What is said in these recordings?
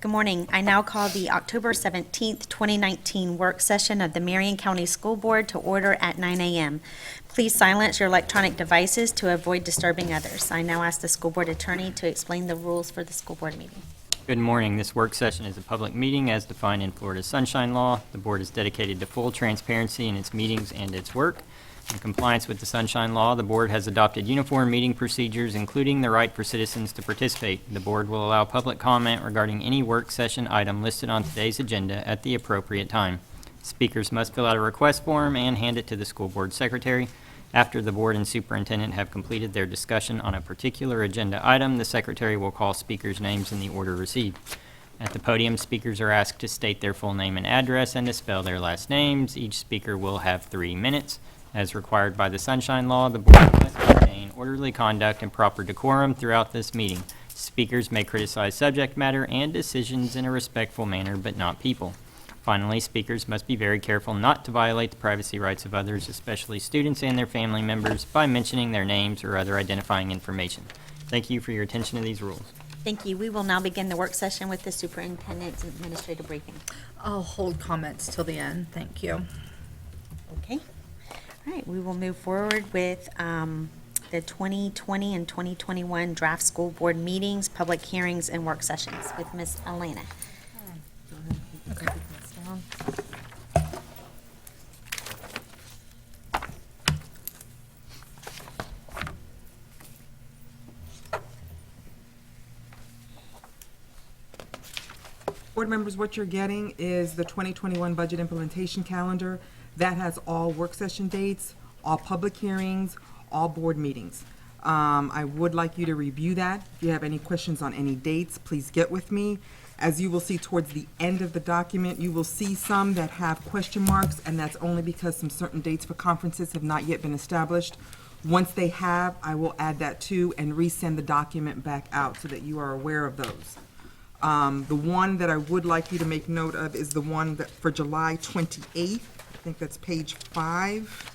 Good morning. I now call the October 17th, 2019 work session of the Marion County School Board to order at 9 a.m. Please silence your electronic devices to avoid disturbing others. I now ask the school board attorney to explain the rules for the school board meeting. Good morning. This work session is a public meeting as defined in Florida's Sunshine Law. The board is dedicated to full transparency in its meetings and its work. In compliance with the Sunshine Law, the board has adopted uniform meeting procedures, including the right for citizens to participate. The board will allow public comment regarding any work session item listed on today's agenda at the appropriate time. Speakers must fill out a request form and hand it to the school board secretary. After the board and superintendent have completed their discussion on a particular agenda item, the secretary will call speakers' names in the order received. At the podium, speakers are asked to state their full name and address and to spell their last names. Each speaker will have 3 minutes. As required by the Sunshine Law, the board must maintain orderly conduct and proper decorum throughout this meeting. Speakers may criticize subject matter and decisions in a respectful manner, but not people. Finally, speakers must be very careful not to violate the privacy rights of others, especially students and their family members, by mentioning their names or other identifying information. Thank you for your attention to these rules. Thank you. We will now begin the work session with the superintendent's administrative briefing. I'll hold comments till the end, thank you. Okay. All right, we will move forward with the 2020 and 2021 draft school board meetings, public hearings, and work sessions with Ms. Elena. Okay. Board members, what you're getting is the 2021 budget implementation calendar. That has all work session dates, all public hearings, all board meetings. I would like you to review that. If you have any questions on any dates, please get with me. As you will see towards the end of the document, you will see some that have question marks, and that's only because some certain dates for conferences have not yet been established. Once they have, I will add that too and resend the document back out so that you are aware of those. The one that I would like you to make note of is the one that for July 28th. I think that's page 5.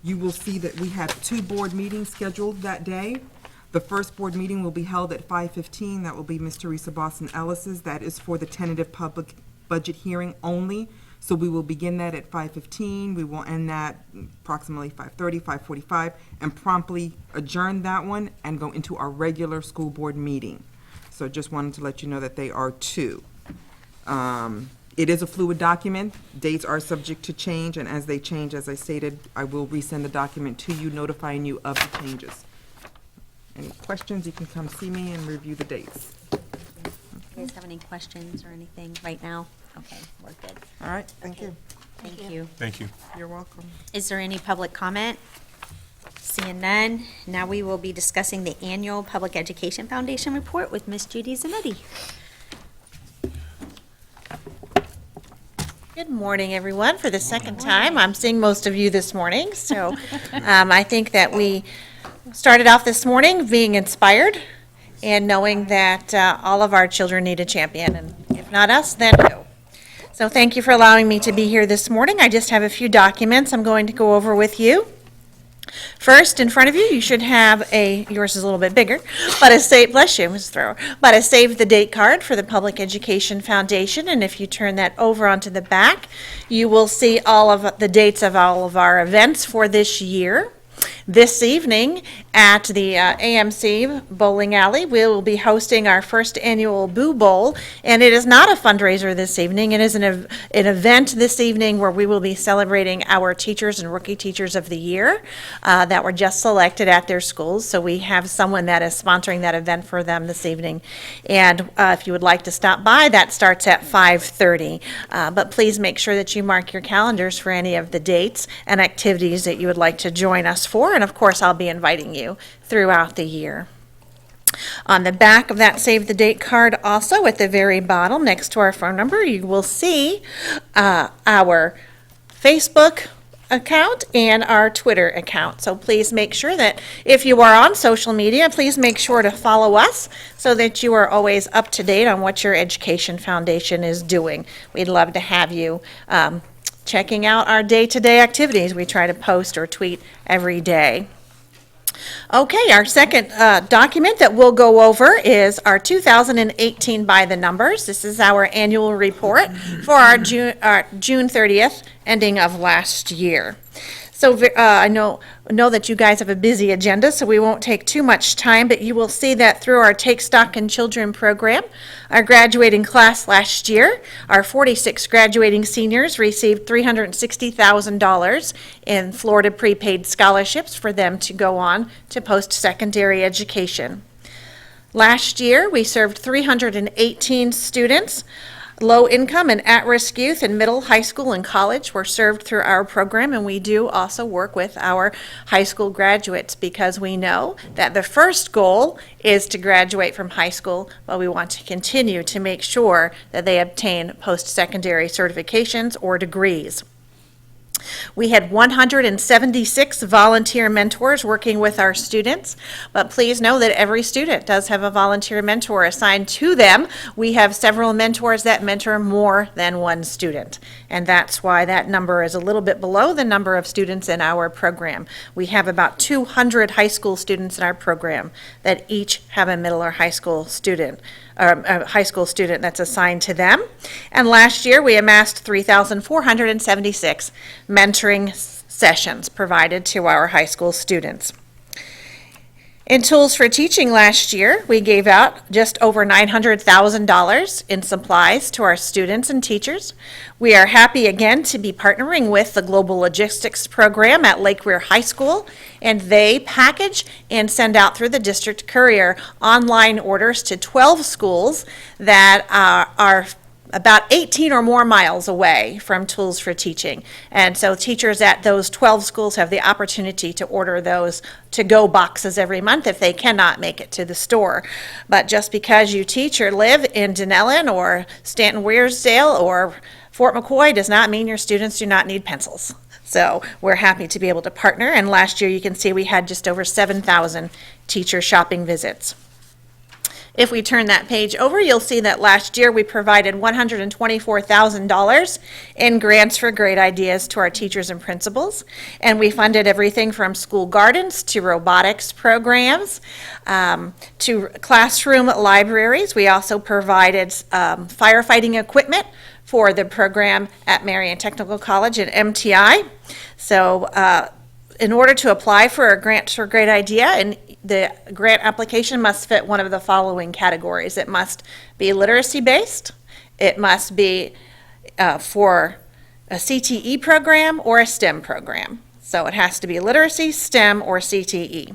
You will see that we have 2 board meetings scheduled that day. The first board meeting will be held at 5:15. That will be Ms. Teresa Boston Ellis's. That is for the tentative public budget hearing only. So we will begin that at 5:15. We will end that approximately 5:30, 5:45, and promptly adjourn that one and go into our regular school board meeting. So just wanted to let you know that they are 2. It is a fluid document. Dates are subject to change, and as they change, as I stated, I will resend the document to you, notifying you of the changes. Any questions, you can come see me and review the dates. You guys have any questions or anything right now? Okay, we're good. All right, thank you. Thank you. Thank you. You're welcome. Is there any public comment? Seeing none, now we will be discussing the annual Public Education Foundation report with Ms. Judy Zanetti. Good morning, everyone. For the second time, I'm seeing most of you this morning. So I think that we started off this morning being inspired and knowing that all of our children need a champion. And if not us, then who? So thank you for allowing me to be here this morning. I just have a few documents I'm going to go over with you. First, in front of you, you should have yours is a little bit bigger, but bless you, Ms. Thrower, but a save the date card for the Public Education Foundation. And if you turn that over onto the back, you will see all of the dates of all of our events for this year. This evening at the AMC Bowling Alley, we will be hosting our first annual Boo Bowl, and it is not a fundraiser this evening. It is an event this evening where we will be celebrating our teachers and rookie teachers of the year that were just selected at their schools. So we have someone that is sponsoring that event for them this evening. And if you would like to stop by, that starts at 5:30. But please make sure that you mark your calendars for any of the dates and activities that you would like to join us for. And of course, I'll be inviting you throughout the year. On the back of that save the date card, also at the very bottom next to our phone number, you will see our Facebook account and our Twitter account. So please make sure that if you are on social media, please make sure to follow us so that you are always up to date on what your education foundation is doing. We'd love to have you checking out our day-to-day activities. We try to post or tweet every day. Okay, our second document that we'll go over is our 2018 by the numbers. This is our annual report for our June 30th ending of last year. So I know that you guys have a busy agenda, so we won't take too much time, but you will see that through our Take Stock in Children program, our graduating class last year, our 46 graduating seniors received $360,000 in Florida prepaid scholarships for them to go on to post-secondary education. Last year, we served 318 students. Low-income and at-risk youth in middle, high school, and college were served through our program, and we do also work with our high school graduates because we know that the first goal is to graduate from high school, but we want to continue to make sure that they obtain post-secondary certifications or degrees. We had 176 volunteer mentors working with our students, but please know that every student does have a volunteer mentor assigned to them. We have several mentors that mentor more than one student, and that's why that number is a little bit below the number of students in our program. We have about 200 high school students in our program that each have a middle or high school student. A high school student that's assigned to them. And last year, we amassed 3,476 mentoring sessions provided to our high school students. In Tools for Teaching last year, we gave out just over $900,000 in supplies to our students and teachers. We are happy again to be partnering with the Global Logistics Program at Lake Weir High School, and they package and send out through the district courier online orders to 12 schools that are about 18 or more miles away from Tools for Teaching. And so teachers at those 12 schools have the opportunity to order those to-go boxes every month if they cannot make it to the store. But just because you teach or live in Denellen or Stanton-Weirsdale or Fort McCoy does not mean your students do not need pencils. So we're happy to be able to partner, and last year you can see we had just over 7,000 teacher shopping visits. If we turn that page over, you'll see that last year we provided $124,000 in grants for great ideas to our teachers and principals, and we funded everything from school gardens to robotics programs to classroom libraries. We also provided firefighting equipment for the program at Marion Technical College and MTI. So in order to apply for a grant for a great idea, and the grant application must fit one of the following categories. It must be literacy-based, it must be for a CTE program or a STEM program. So it has to be literacy, STEM, or CTE.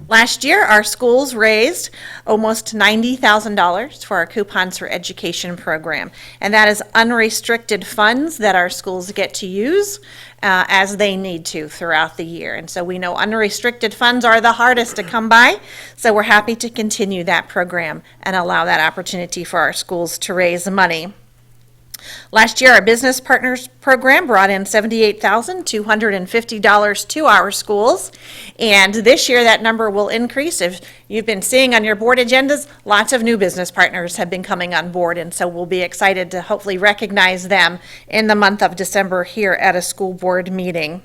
Last year, our schools raised almost $90,000 for our Coupons for Education program, and that is unrestricted funds that our schools get to use as they need to throughout the year. And so we know unrestricted funds are the hardest to come by, so we're happy to continue that program and allow that opportunity for our schools to raise money. Last year, our Business Partners program brought in $78,250 to our schools, and this year that number will increase. If you've been seeing on your board agendas, lots of new business partners have been coming on board, and so we'll be excited to hopefully recognize them in the month of December here at a school board meeting.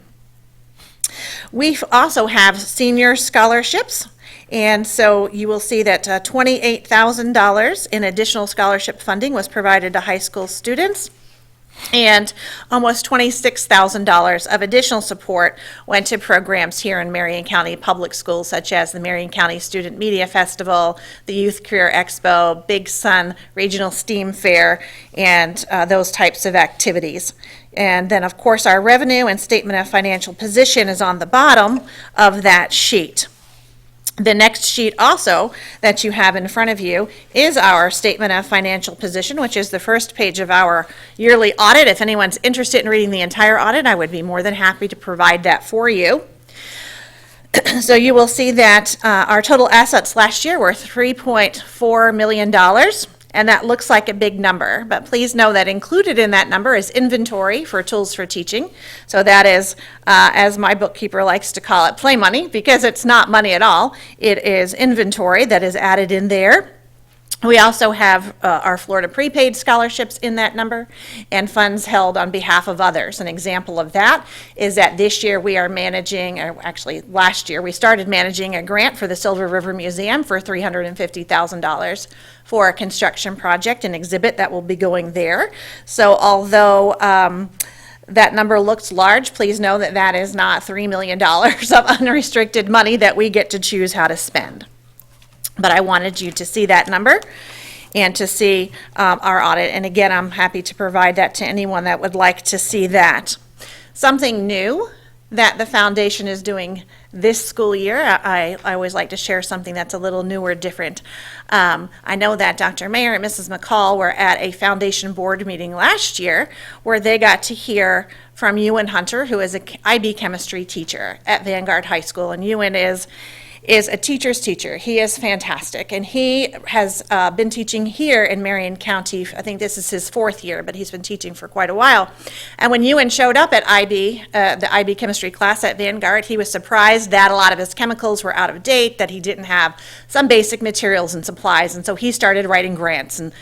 We also have senior scholarships. And so you will see that $28,000 in additional scholarship funding was provided to high school students, and almost $26,000 of additional support went to programs here in Marion County Public Schools, such as the Marion County Student Media Festival, the Youth Career Expo, Big Sun Regional STEAM Fair, and those types of activities. And then, of course, our revenue and statement of financial position is on the bottom of that sheet. The next sheet also that you have in front of you is our statement of financial position, which is the first page of our yearly audit. If anyone's interested in reading the entire audit, I would be more than happy to provide that for you. So you will see that our total assets last year were $3.4 million. And that looks like a big number, but please know that included in that number is inventory for Tools for Teaching. So that is, as my bookkeeper likes to call it, play money, because it's not money at all. It is inventory that is added in there. We also have our Florida prepaid scholarships in that number and funds held on behalf of others. An example of that is that this year we are managing, or actually last year, we started managing a grant for the Silver River Museum for $350,000 for a construction project, an exhibit that will be going there. So although that number looks large, please know that that is not $3 million of unrestricted money that we get to choose how to spend. But I wanted you to see that number and to see our audit. And again, I'm happy to provide that to anyone that would like to see that. Something new that the foundation is doing this school year, I always like to share something that's a little newer, different. I know that Dr. Mayer and Mrs. McCall were at a foundation board meeting last year where they got to hear from Ewan Hunter, who is an IB chemistry teacher at Vanguard High School. And Ewan is a teacher's teacher. He is fantastic, and he has been teaching here in Marion County. I think this is his 4th year, but he's been teaching for quite a while. And when Ewan showed up at IB, the IB chemistry class at Vanguard, he was surprised that a lot of his chemicals were out of date, that he didn't have some basic materials and supplies, and so he started writing grants, and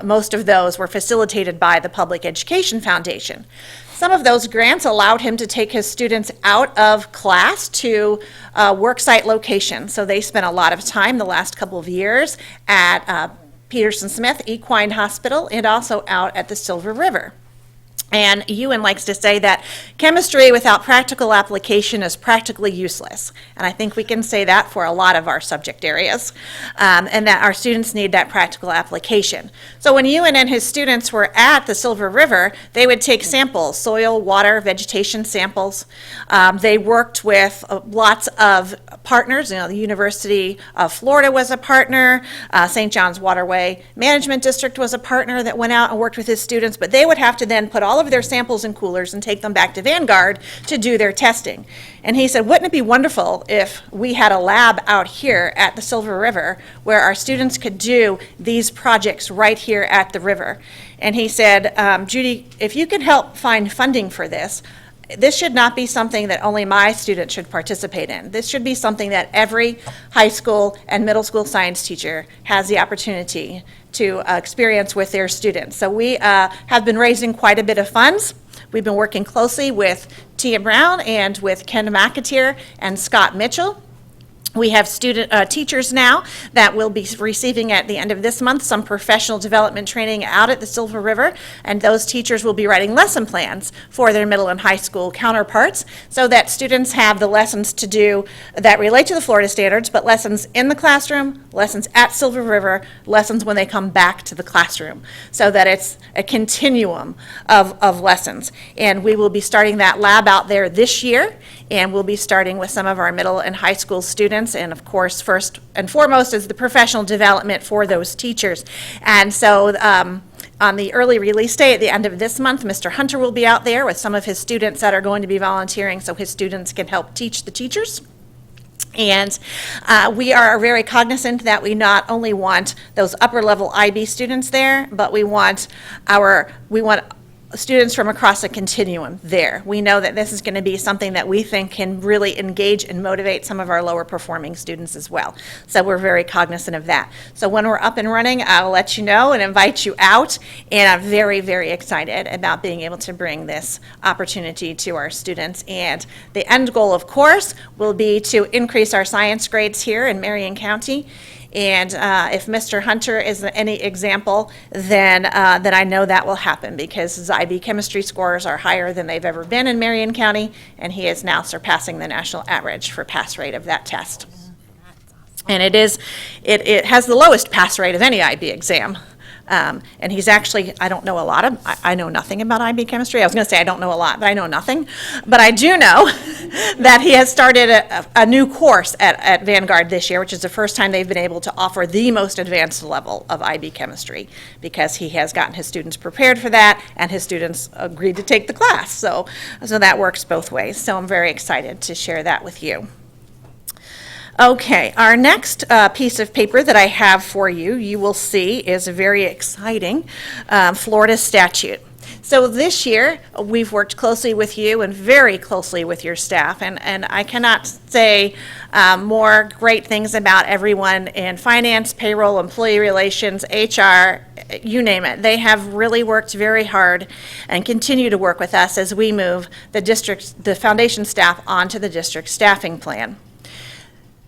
most of those were facilitated by the Public Education Foundation. Some of those grants allowed him to take his students out of class to worksite locations. So they spent a lot of time the last couple of years at Peterson Smith Equine Hospital and also out at the Silver River. And Ewan likes to say that chemistry without practical application is practically useless. And I think we can say that for a lot of our subject areas, and that our students need that practical application. So when Ewan and his students were at the Silver River, they would take samples, soil, water, vegetation samples. They worked with lots of partners. You know, the University of Florida was a partner. St. John's Waterway Management District was a partner that went out and worked with his students, but they would have to then put all of their samples in coolers and take them back to Vanguard to do their testing. And he said, wouldn't it be wonderful if we had a lab out here at the Silver River where our students could do these projects right here at the river? And he said, Judy, if you can help find funding for this, this should not be something that only my students should participate in. This should be something that every high school and middle school science teacher has the opportunity to experience with their students. So we have been raising quite a bit of funds. We've been working closely with Tia Brown and with Ken McAteer and Scott Mitchell. We have teachers now that will be receiving at the end of this month some professional development training out at the Silver River, and those teachers will be writing lesson plans for their middle and high school counterparts so that students have the lessons to do that relate to the Florida standards, but lessons in the classroom, lessons at Silver River, lessons when they come back to the classroom, so that it's a continuum of lessons. And we will be starting that lab out there this year, and we'll be starting with some of our middle and high school students. And of course, first and foremost is the professional development for those teachers. And so on the early release day at the end of this month, Mr. Hunter will be out there with some of his students that are going to be volunteering so his students can help teach the teachers. And we are very cognizant that we not only want those upper level IB students there, but we want students from across a continuum there. We know that this is going to be something that we think can really engage and motivate some of our lower performing students as well. So we're very cognizant of that. So when we're up and running, I'll let you know and invite you out. And I'm very, very excited about being able to bring this opportunity to our students. And the end goal, of course, will be to increase our science grades here in Marion County. And if Mr. Hunter is any example, then I know that will happen because his IB chemistry scores are higher than they've ever been in Marion County, and he is now surpassing the national average for pass rate of that test. And it has the lowest pass rate of any IB exam. And he's actually, I don't know a lot I know nothing about IB chemistry. I was going to say I don't know a lot, but I know nothing. But I do know that he has started a new course at Vanguard this year, which is the first time they've been able to offer the most advanced level of IB chemistry, because he has gotten his students prepared for that, and his students agreed to take the class. So that works both ways. So I'm very excited to share that with you. Okay, our next piece of paper that I have for you, you will see, is a very exciting Florida statute. So this year, we've worked closely with you and very closely with your staff, and I cannot say more great things about everyone in finance, payroll, employee relations, HR, you name it. They have really worked very hard and continue to work with us as we move the foundation staff onto the district staffing plan.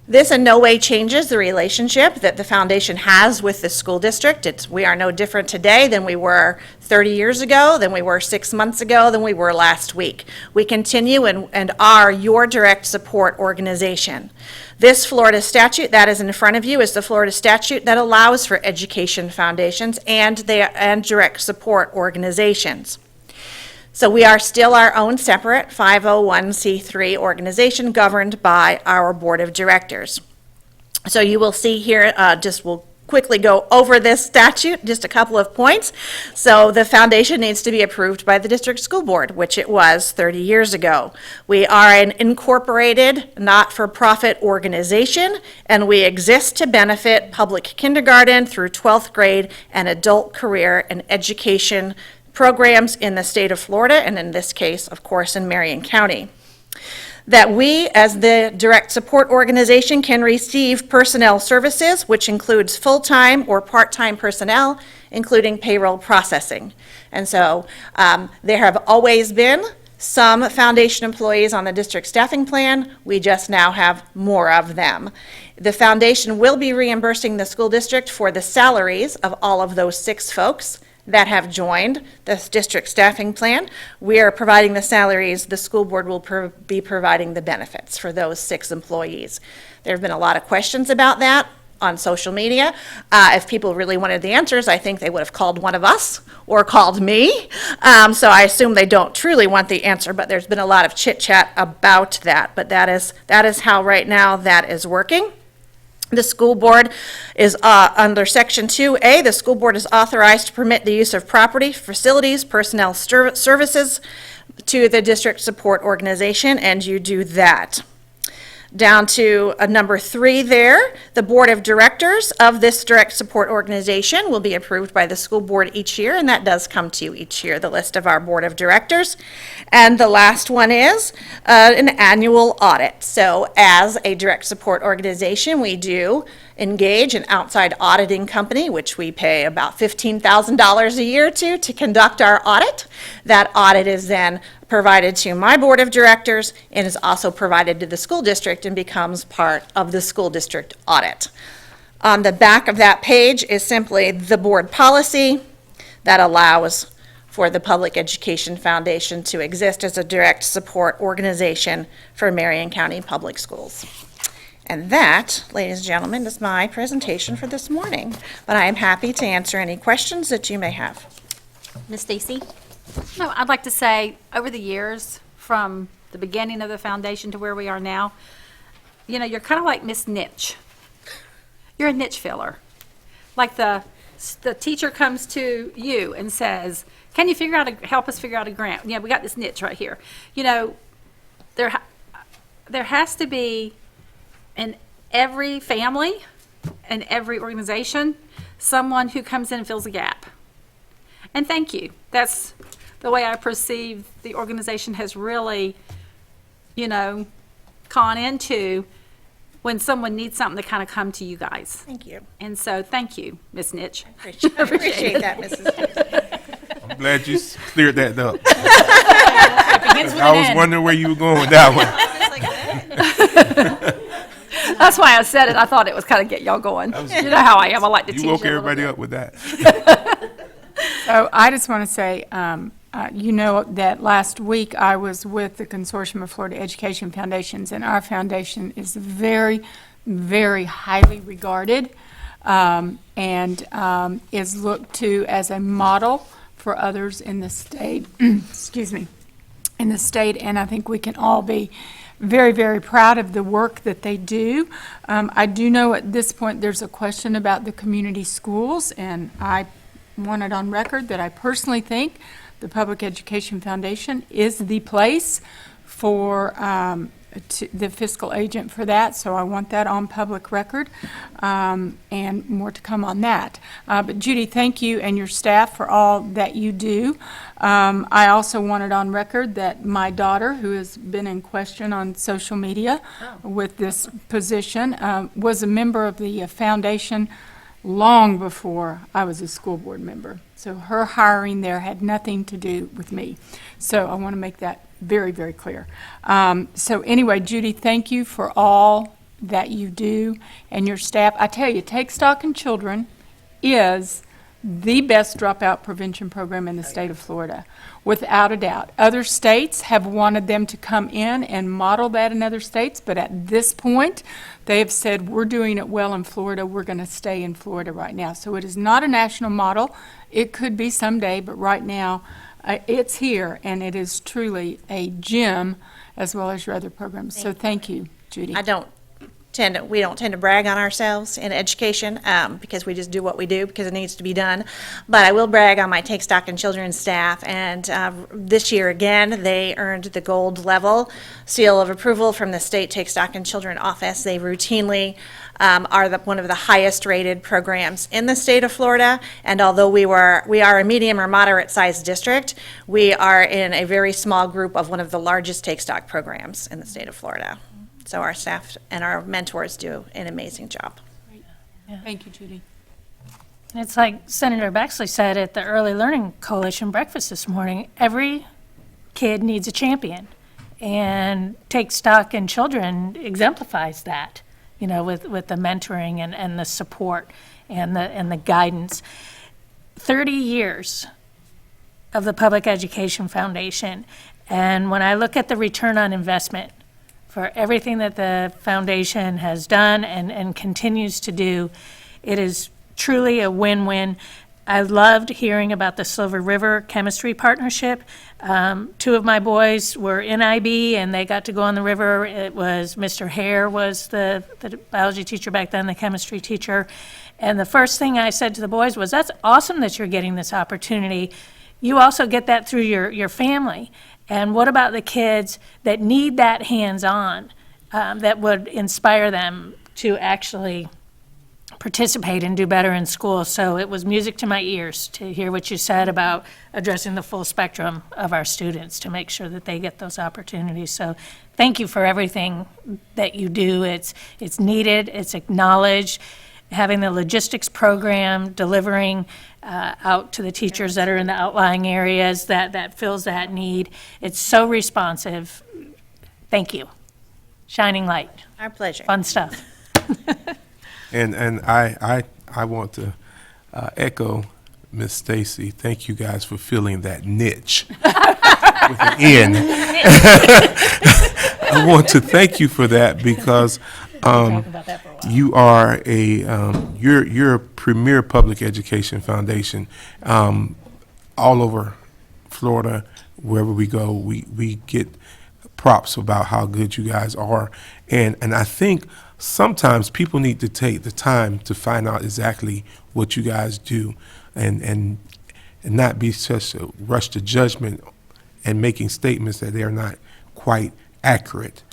This in no way changes the relationship that the foundation has with the school district. We are no different today than we were 30 years ago, than we were 6 months ago, than we were last week. We continue and are your direct support organization. This Florida statute that is in front of you is the Florida statute that allows for education foundations and direct support organizations. So we are still our own separate 501c3 organization governed by our board of directors. So you will see here, we'll quickly go over this statute, just a couple of points. So the foundation needs to be approved by the district school board, which it was 30 years ago. We are an incorporated, not-for-profit organization, and we exist to benefit public kindergarten through 12th grade and adult career and education programs in the state of Florida, and in this case, of course, in Marion County. That we, as the direct support organization, can receive personnel services, which includes full-time or part-time personnel, including payroll processing. And so there have always been some foundation employees on the district staffing plan. We just now have more of them. The foundation will be reimbursing the school district for the salaries of all of those 6 folks that have joined the district staffing plan. We are providing the salaries. The school board will be providing the benefits for those 6 employees. There have been a lot of questions about that on social media. If people really wanted the answers, I think they would have called one of us or called me. So I assume they don't truly want the answer, but there's been a lot of chit chat about that. But that is how right now that is working. The school board is under Section 2A. The school board is authorized to permit the use of property, facilities, personnel services to the district support organization, and you do that. Down to number 3 there, the board of directors of this direct support organization will be approved by the school board each year, and that does come to you each year, the list of our board of directors. And the last one is an annual audit. So as a direct support organization, we do engage an outside auditing company, which we pay about $15,000 a year to conduct our audit. That audit is then provided to my board of directors and is also provided to the school district and becomes part of the school district audit. On the back of that page is simply the board policy that allows for the Public Education Foundation to exist as a direct support organization for Marion County Public Schools. And that, ladies and gentlemen, is my presentation for this morning. But I am happy to answer any questions that you may have. Ms. Stacy? No, I'd like to say, over the years, from the beginning of the foundation to where we are now, you know, you're kind of like Miss Niche. You're a niche filler. Like the teacher comes to you and says, can you help us figure out a grant? Yeah, we got this niche right here. You know, there has to be, in every family and every organization, someone who comes in and fills a gap. And thank you. That's the way I perceive the organization has really, you know, gone into when someone needs something to kind of come to you guys. Thank you. And so, thank you, Miss Nitch. I appreciate that, Mrs. I'm glad you cleared that up. Begins with I an was N. wondering where you were going with that one. That's why I said it. I thought it was kind of get y'all going. You know how I am. I like to tease You woke you a little everybody bit. up with that. So I just want to say, you know that last week I was with the Consortium of Florida Education Foundations, and our foundation is very, very highly regarded and is looked to as a model for others in the state, excuse me, in the state, and I think we can all be very, very proud of the work that they do. I do know at this point there's a question about the community schools, and I want it on record that I personally think the Public Education Foundation is the place for the fiscal agent for that, so I want that on public record, and more to come on that. But Judy, thank you and your staff for all that you do. I also want it on record that my daughter, who has been in question on social media with this position, was a member of the foundation long before I was a school board member. So her hiring there had nothing to do with me. So I want to make that very, very clear. So anyway, Judy, thank you for all that you do and your staff. I tell you, Take Stock in Children is the best dropout prevention program in the state of Florida, without a doubt. Other states have wanted them to come in and model that in other states, but at this point, they have said, we're doing it well in Florida, we're going to stay in Florida right now. So it is not a national model. It could be someday, but right now, it's here, and it is truly a gem, as well as your other programs. So thank you, Judy. We don't tend to brag on ourselves in education, because we just do what we do because it needs to be done. But I will brag on my Take Stock in Children staff, and this year again, they earned the gold level seal of approval from the state Take Stock in Children office. They routinely are one of the highest rated programs in the state of Florida, and although we are a medium or moderate sized district, we are in a very small group of one of the largest Take Stock programs in the state of Florida. So our staff and our mentors do an amazing job. Thank you, Judy. And it's like Senator Baxley said at the Early Learning Coalition breakfast this morning, every kid needs a champion. And Take Stock in Children exemplifies that, you know, with the mentoring and the support and the guidance. 30 years of the Public Education Foundation. And when I look at the return on investment for everything that the foundation has done and continues to do, it is truly a win-win. I loved hearing about the Silver River Chemistry Partnership. 2 of my boys were in IB, and they got to go on the river. It was Mr. Hare was the biology teacher back then, the chemistry teacher. And the first thing I said to the boys was, that's awesome that you're getting this opportunity. You also get that through your family. And what about the kids that need that hands-on, that would inspire them to actually participate and do better in school? So it was music to my ears to hear what you said about addressing the full spectrum of our students to make sure that they get those opportunities. So thank you for everything that you do. It's needed, it's acknowledged. Having the logistics program, delivering out to the teachers that are in the outlying areas, that fills that need. It's so responsive. Thank you. Shining light. Our pleasure. Fun stuff. And I want to echo Miss Stacy. Thank you guys for filling that niche with an N. I want to thank you for that because Talk about that for a while. you are you're a premier public education foundation all over Florida. Wherever we go, we get props about how good you guys are, and I think sometimes people need to take the time to find out exactly what you guys do, and not be such a rush to judgment and making statements that they are not quite accurate.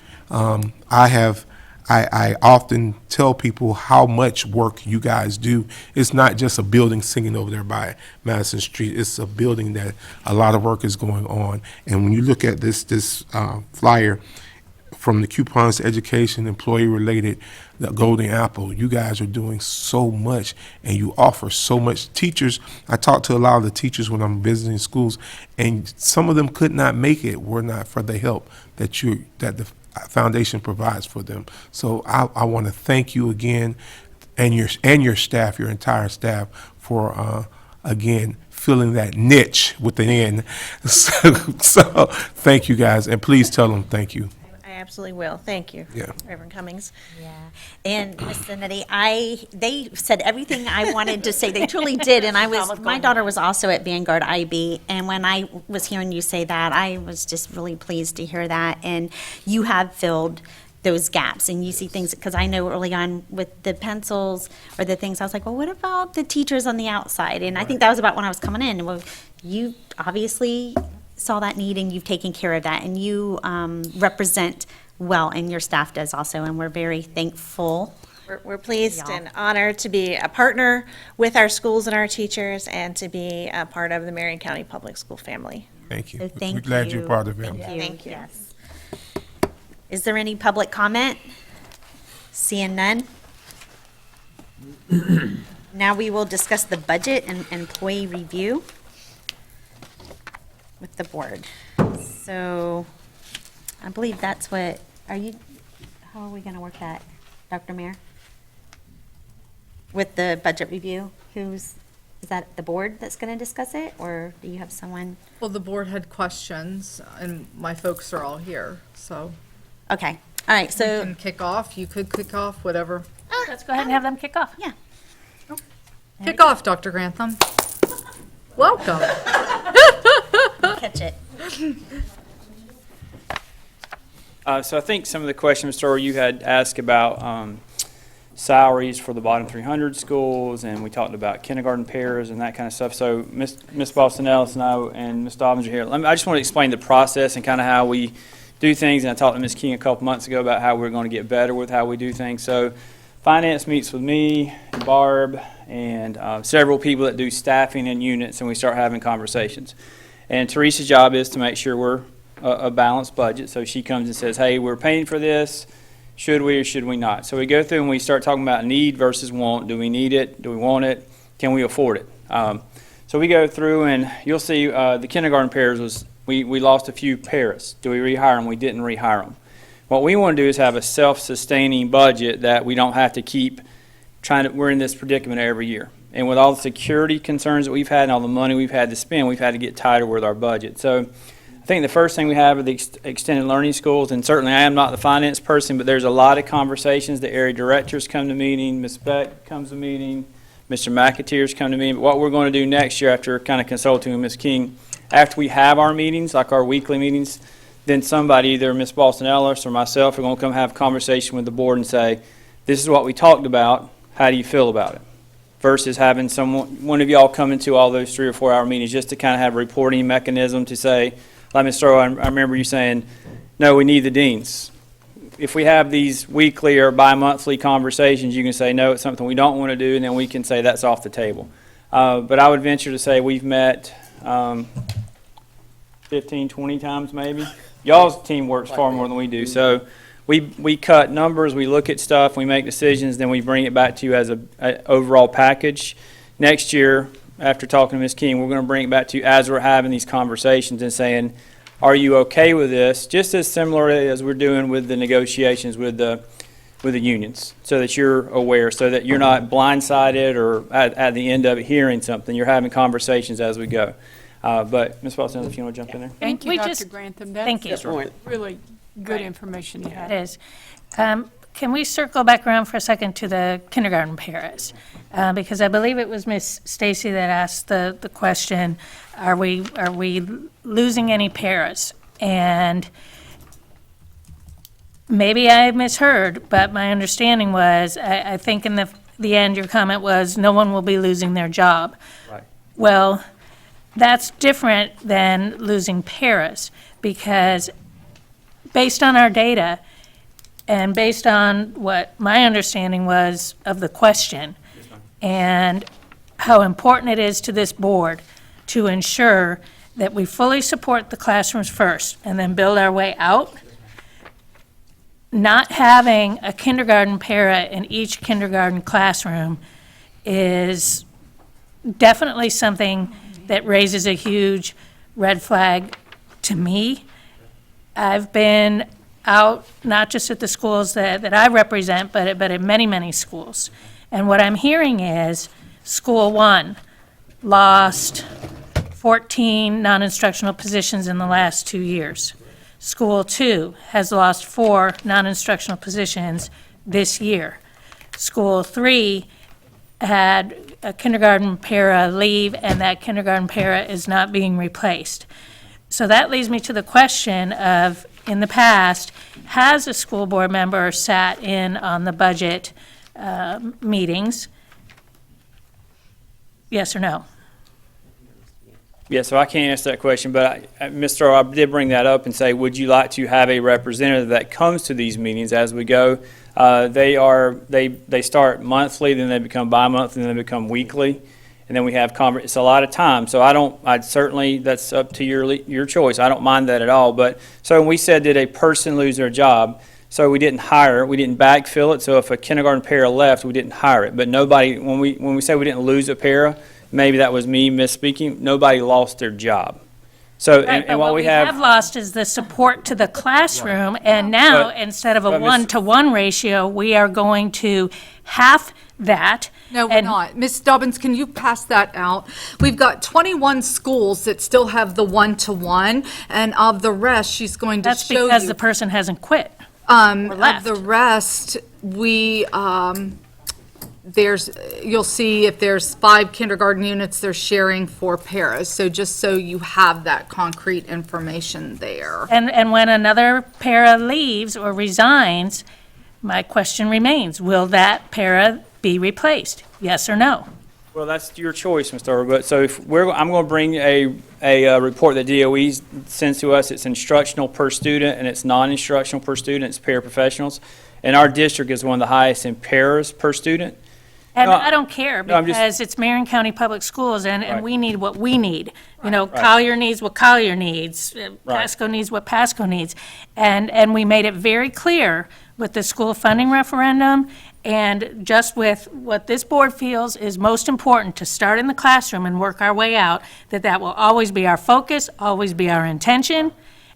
I often tell people how much work you guys do. It's not just a building singing over there by Madison Street. It's a building that a lot of work is going on. And when you look at this flyer from the Coupons to Education, Employee Related, the Golden Apple, you guys are doing so much and you offer so much. Teachers, I talk to a lot of the teachers when I'm visiting schools, and some of them could not make it were not for the help that the foundation provides for them. So I want to thank you again, and your staff, your entire staff, for again filling that niche with an N. So thank you guys, and please tell them thank you. I absolutely will. Thank you, Yeah. Reverend Cummings. Yeah, and Ms. Zanetti, they said everything I wanted to say. They truly did, and my daughter was also at Vanguard IB, and when I was hearing you say that, I was just really pleased to hear that, and you have filled those gaps, and you see things, because I know early on with the pencils or the things, I was like, well, what about the teachers on the outside? And I think that was about when I was coming in. Well, you obviously saw that need and you've taken care of that, and you represent well, and your staff does also, and we're very thankful. We're pleased Y'all. and honored to be a partner with our schools and our teachers and to be a part of the Marion County Public School family. Thank you. So thank We're glad you're you. part of it. Thank you. Yes. Is there any public comment? Seeing none? Now we will discuss the budget and employee review with the board. So I believe that's what, how are we going to work that, Dr. Mayor? With the budget review, is that the board that's going to discuss it, or do you have someone? Well, the board had questions, and my folks are all here, so Okay, all right, we so, can kick off. You could kick off, whatever. Let's go ahead and have them kick off. yeah. Kick off, Dr. Grantham. Welcome. Catch it. So I think some of the questions, Mr. Earl, you had asked about salaries for the bottom 300 schools, and we talked about kindergarten pairs and that kind of stuff. So Ms. Boston Ellis and I and Ms. Dobbins are here. I just want to explain the process and kind of how we do things. And I talked to Ms. King a couple months ago about how we're going to get better with how we do things. So finance meets with me, and Barb, and several people that do staffing in units, and we start having conversations. And Teresa's job is to make sure we're a balanced budget. So she comes and says, hey, we're paying for this. Should we or should we not? So we go through and we start talking about need versus want. Do we need it? Do we want it? Can we afford it? So we go through and you'll see the kindergarten pairs was, we lost a few pairs. Do we rehire them? We didn't rehire them. What we want to do is have a self-sustaining budget that we don't have to keep we're in this predicament every year. And with all the security concerns that we've had and all the money we've had to spend, we've had to get tighter with our budget. So I think the first thing we have are the extended learning schools, and certainly I am not the finance person, but there's a lot of conversations. The area directors come to meeting, Ms. Beck comes to meeting, Mr. McAteers come to meeting. But what we're going to do next year after kind of consulting with Ms. King, after we have our meetings, like our weekly meetings, then somebody, either Ms. Boston Ellis or myself, are going to come have a conversation with the board and say, this is what we talked about, how do you feel about it? Versus having one of y'all come into all those 3 or 4 hour meetings just to kind of have a reporting mechanism to say, like Mr. Earl, I remember you saying, no, we need the deans. If we have these weekly or bi-monthly conversations, you can say, no, it's something we don't want to do, and then we can say that's off the table. But I would venture to say we've met 15, 20 times maybe. Y'all's team works far more than we do. So we cut numbers, we look at stuff, we make decisions, then we bring it back to you as an overall package. Next year, after talking to Ms. King, we're going to bring it back to you as we're having these conversations and saying, are you okay with this? Just as similarly as we're doing with the negotiations with the unions, so that you're aware, so that you're not blindsided or at the end of it hearing something. You're having conversations as we go. But Ms. Boston, if you want to jump in there. Thank you, We Dr. just- Grantham. Thank you. That's really good information you It had. is. Can we circle back around for a second to the kindergarten paras? Because I believe it was Miss Stacy that asked the question, are we losing any paras? And maybe I misheard, but my understanding was, I think in the end, your comment was, no one will be losing their job. Right. Well, that's different than losing paras, because based on our data, and based on what my understanding was of the question, and how important it is to this board to ensure that we fully support the classrooms first and then build our way out, not having a kindergarten para in each kindergarten classroom is definitely something that raises a huge red flag to me. I've been out, not just at the schools that I represent, but at many, many schools. And what I'm hearing is, School 1 lost 14 non-instructional positions in the last 2 years. School 2 has lost 4 non-instructional positions this year. School 3 had a kindergarten para leave, and that kindergarten para is not being replaced. So that leads me to the question of, in the past, has a school board member sat in on the budget meetings? Yes or no? Yeah, so I can't answer that question, but Mr. Earl, I did bring that up and say, would you like to have a representative that comes to these meetings as we go? They start monthly, then they become bi-monthly, then they become weekly, and then we have it's a lot of time. So I'd certainly, that's up to your choice. I don't mind that at all. But, so when we said, did a person lose their job? So we didn't hire, we didn't backfill it. So if a kindergarten para left, we didn't hire it. But nobody, when we say we didn't lose a para, maybe that was me misspeaking, nobody lost their job. So, Right, but and what what we we have have, lost is the support to the classroom, and now, But- instead of a but Miss- 1-to-1 ratio, we are going to half that. No, we're and- not. Ms. Dobbins, can you pass that out? We've got 21 schools that still have the 1-to-1, and of the rest, she's going to That's show because you. the person hasn't quit. Of left. the rest, you'll see if there's 5 kindergarten units, they're sharing 4 paras. So just so you have that concrete information there. And when another para leaves or resigns, my question remains, will that para be replaced? Yes or no? well, that's your choice, Mr. Earl. But so if I'm going to bring a report that DOE sends to us. It's instructional per student and it's non-instructional per student. It's paraprofessionals. And our district is one of the highest in paras per student. And No, I don't care, no, I'm just- because it's Marion County Public Schools, and Right. we need what we need. You know, Right. Collier needs what Collier needs, Right. Pasco needs what Pasco needs. And we made it very clear with the school funding referendum, and just with what this board feels is most important, to start in the classroom and work our way out, that will always be our focus, always be our intention,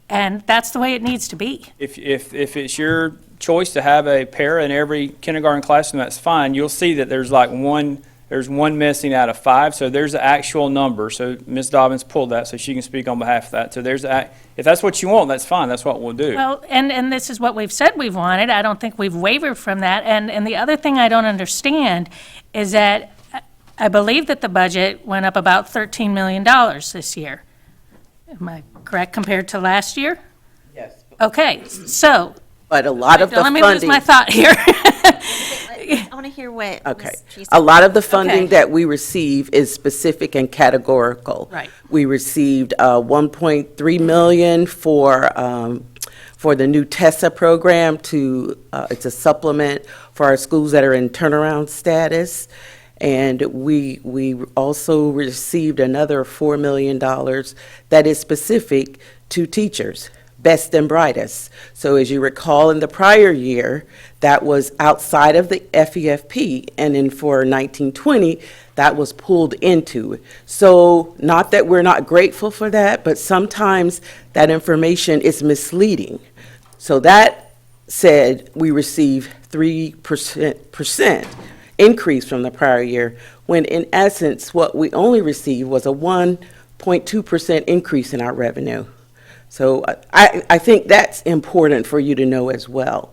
and that's the way it needs to be. If it's your choice to have a para in every kindergarten classroom, that's fine. You'll see that there's one missing out of 5, so there's the actual number. So Ms. Dobbins pulled that, so she can speak on behalf of that. So if that's what you want, that's fine, that's what we'll do. Well, and this is what we've said we've wanted. I don't think we've wavered from that. And the other thing I don't understand is that I believe that the budget went up about $13 million this year. Am I correct compared to last year? Yes. Okay, so, But a lot of the let me lose funding, my thought here. I want to hear what okay, Ms. Teresa. a lot of the funding Okay. that we receive is specific and categorical. Right. We received 1.3 million for the new TESSA program it's a supplement for our schools that are in turnaround status. And we also received another $4 million that is specific to teachers, best and brightest. So as you recall, in the prior year, that was outside of the FEFP, and then for 1920, that was pulled into it. So not that we're not grateful for that, but sometimes that information is misleading. So that said, we received 3% increase from the prior year, when in essence, what we only received was a 1.2% increase in our revenue. So I think that's important for you to know as well.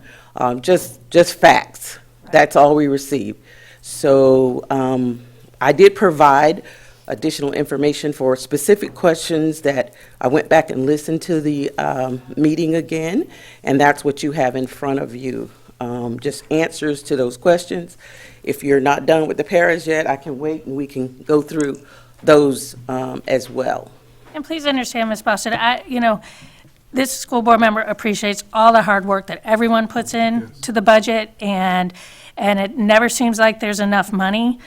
Just facts. That's all we received. So I did provide additional information for specific questions that I went back and listened to the meeting again, and that's what you have in front of you. Just answers to those questions. If you're not done with the paras yet, I can wait and we can go through those as well. And please understand, Ms. Boston, this school board member appreciates all the hard work that everyone puts in to the budget, and it never seems like there's enough money.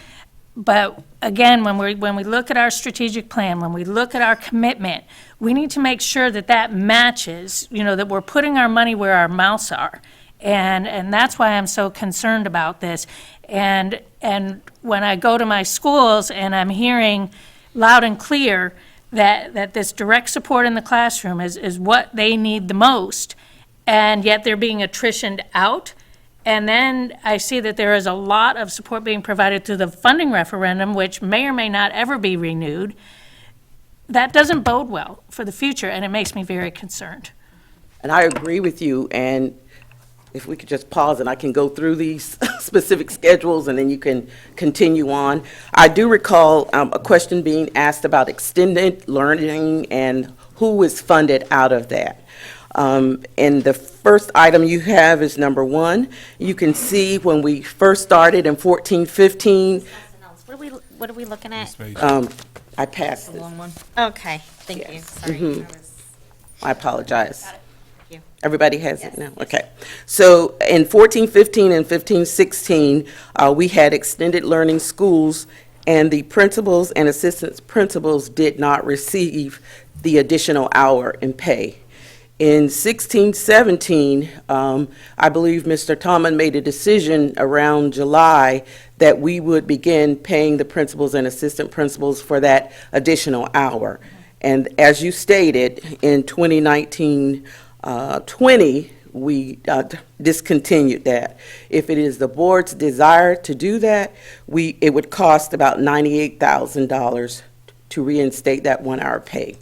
But again, when we look at our strategic plan, when we look at our commitment, we need to make sure that that matches, that we're putting our money where our mouths are. And that's why I'm so concerned about this. And when I go to my schools and I'm hearing loud and clear that this direct support in the classroom is what they need the most, and yet they're being attritioned out, and then I see that there is a lot of support being provided through the funding referendum, which may or may not ever be renewed, that doesn't bode well for the future, and it makes me very concerned. And I agree with you, and if we could just pause and I can go through these specific schedules and then you can continue on. I do recall a question being asked about extended learning and who is funded out of that. And the first item you have is number 1. You can see when we first started in 14-15, What what are we looking at? I passed this. Okay, thank you, sorry. I apologize. you. Everybody has it now? Okay. So in 14-15 and 15-16, we had extended learning schools, and the principals and assistant principals did not receive the additional hour in pay. In 16-17, I believe Mr. Tomlin made a decision around July that we would begin paying the principals and assistant principals for that additional hour. And as you stated, in 2019-20, we discontinued that. If it is the board's desire to do that, it would cost about $98,000 to reinstate that 1 hour pay.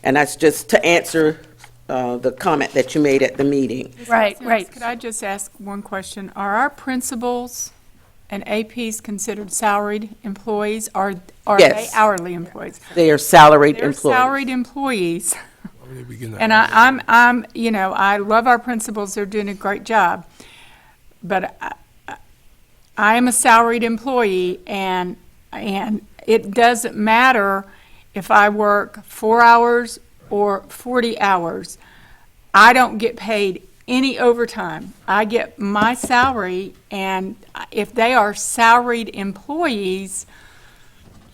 And that's just to answer the comment that you made at the meeting. Right, right. Could I just ask one question? Are our principals and APs considered salaried employees, or are they Yes. hourly employees? They are salaried They're employees. salaried employees. We getting And I'm, you know, I love our principals, they're doing a great job. But I am a salaried employee, and it doesn't matter if I work 4 hours or 40 hours. I don't get paid any overtime. I get my salary, and if they are salaried employees,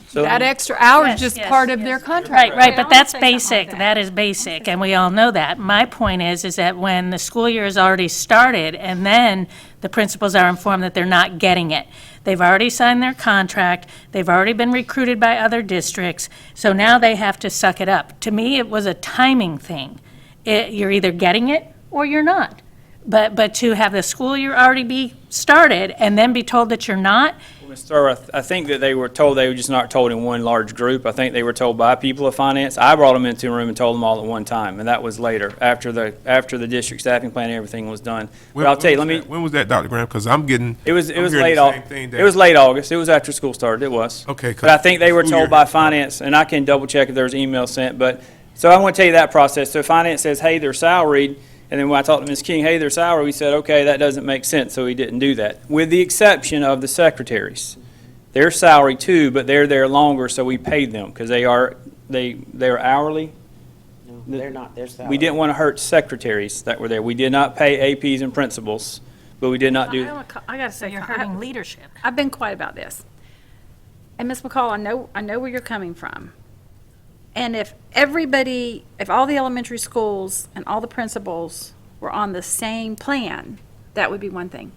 So- that extra hour is Yes, just yes, part of their contract. Right, right, I but wanna that's say something like basic, that. that is basic, and we all know that. My point is that when the school year has already started, and then the principals are informed that they're not getting it, they've already signed their contract, they've already been recruited by other districts, so now they have to suck it up. To me, it was a timing thing. You're either getting it or you're not. But to have the school year already be started and then be told that you're not, Ms. Thurber, I think that they were told, they were just not told in one large group. I think they were told by people of finance. I brought them into a room and told them all at one time, and that was later, after the district staffing plan and everything was done. But I'll tell you, When was that, Dr. Graham? Because I'm getting. it was I'm hearing late, the same thing that- it was late August. It was after school started, it was. Okay, 'cause But I think they were school year told by has started. finance, and I can double check if there was email sent, but, so I want to tell you that process. So finance says, hey, they're salaried, and then when I talked to Ms. King, hey, they're salaried, we said, okay, that doesn't make sense, so we didn't do that. With the exception of the secretaries. They're salary too, but they're there longer, so we paid them, because they're hourly. No, they're not, they're salaried. We didn't want to hurt secretaries that were there. We did not pay APs and principals, but we did not do. I gotta say, you're hurting leadership. I've been quiet about this. And Ms. McCall, I know where you're coming from. And if all the elementary schools and all the principals were on the same plan, that would be one thing.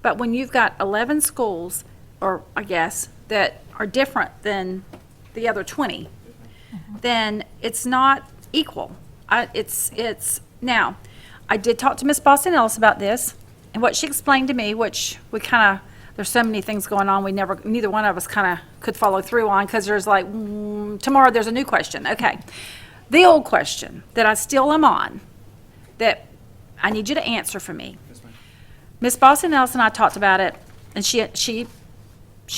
But when you've got 11 schools, or I guess, that are different than the other 20, then it's not equal. Now, I did talk to Ms. Boston Ellis about this, and what she explained to me, which we kind of, there's so many things going on, neither one of us kind of could follow through on, because there's like, tomorrow there's a new question. Okay. The old question that I still am on, that I need you to answer for me. Ms. Boston Ellis and I talked about it, and she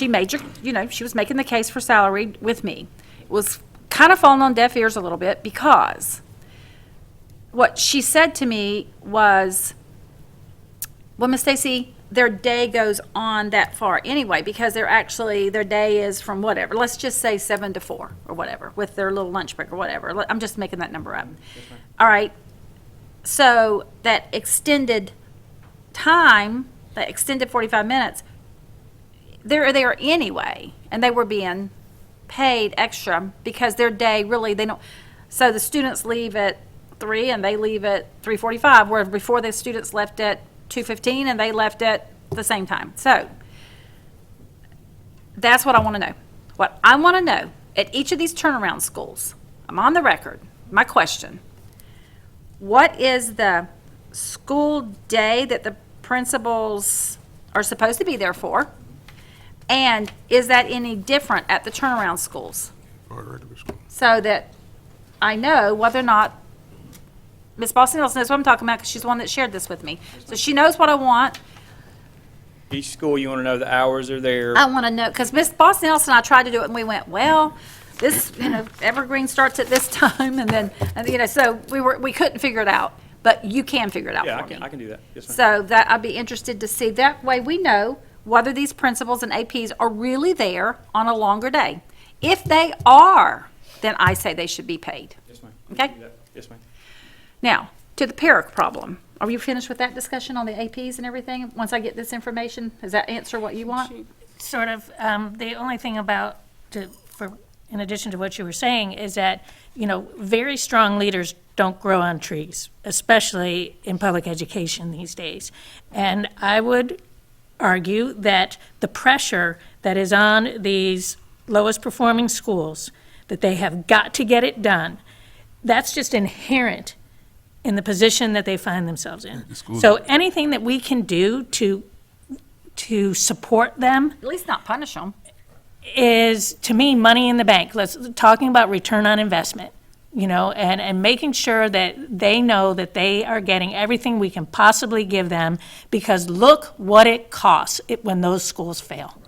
made she was making the case for salary with me. It was kind of falling on deaf ears a little bit, because what she said to me was, well, Ms. Stacy, their day goes on that far anyway, because their day is from whatever, let's just say 7 to 4 or whatever, with their little lunch break or whatever. I'm just making that number up. All right. So that extended time, that extended 45 minutes, they're there anyway, and they were being paid extra because their day really, they don't, so the students leave at 3 and they leave at 3:45, whereas before the students left at 2:15 and they left at the same time. So that's what I want to know. What I want to know, at each of these turnaround schools, I'm on the record, my question, what is the school day that the principals are supposed to be there for? And is that any different at the turnaround schools? So that I know whether or not, Ms. Boston Ellis knows what I'm talking about, because she's the one that shared this with me. So she knows what I want. Each school, you want to know the hours are there. I want to know, because Ms. Boston Ellis and I tried to do it, and we went, well, this, Evergreen starts at this time, and then, so we couldn't figure it out. But you can figure it out Yeah, for me. I can do that. Yes, ma'am. So that, I'd be interested to see. That way we know whether these principals and APs are really there on a longer day. If they are, then I say they should be paid. Yes, ma'am. Okay. Yes, ma'am. Now, to the para problem. Are you finished with that discussion on the APs and everything? Once I get this information, does that answer what you want? Sort of, the only thing about, in addition to what you were saying, is that, very strong leaders don't grow on trees, especially in public education these days. And I would argue that the pressure that is on these lowest performing schools, that they have got to get it done, that's just inherent in the position that they find themselves in. So anything that we can do to support them At least not punish them. is, to me, money in the bank. Talking about return on investment, and making sure that they know that they are getting everything we can possibly give them, because look what it costs when those schools fail.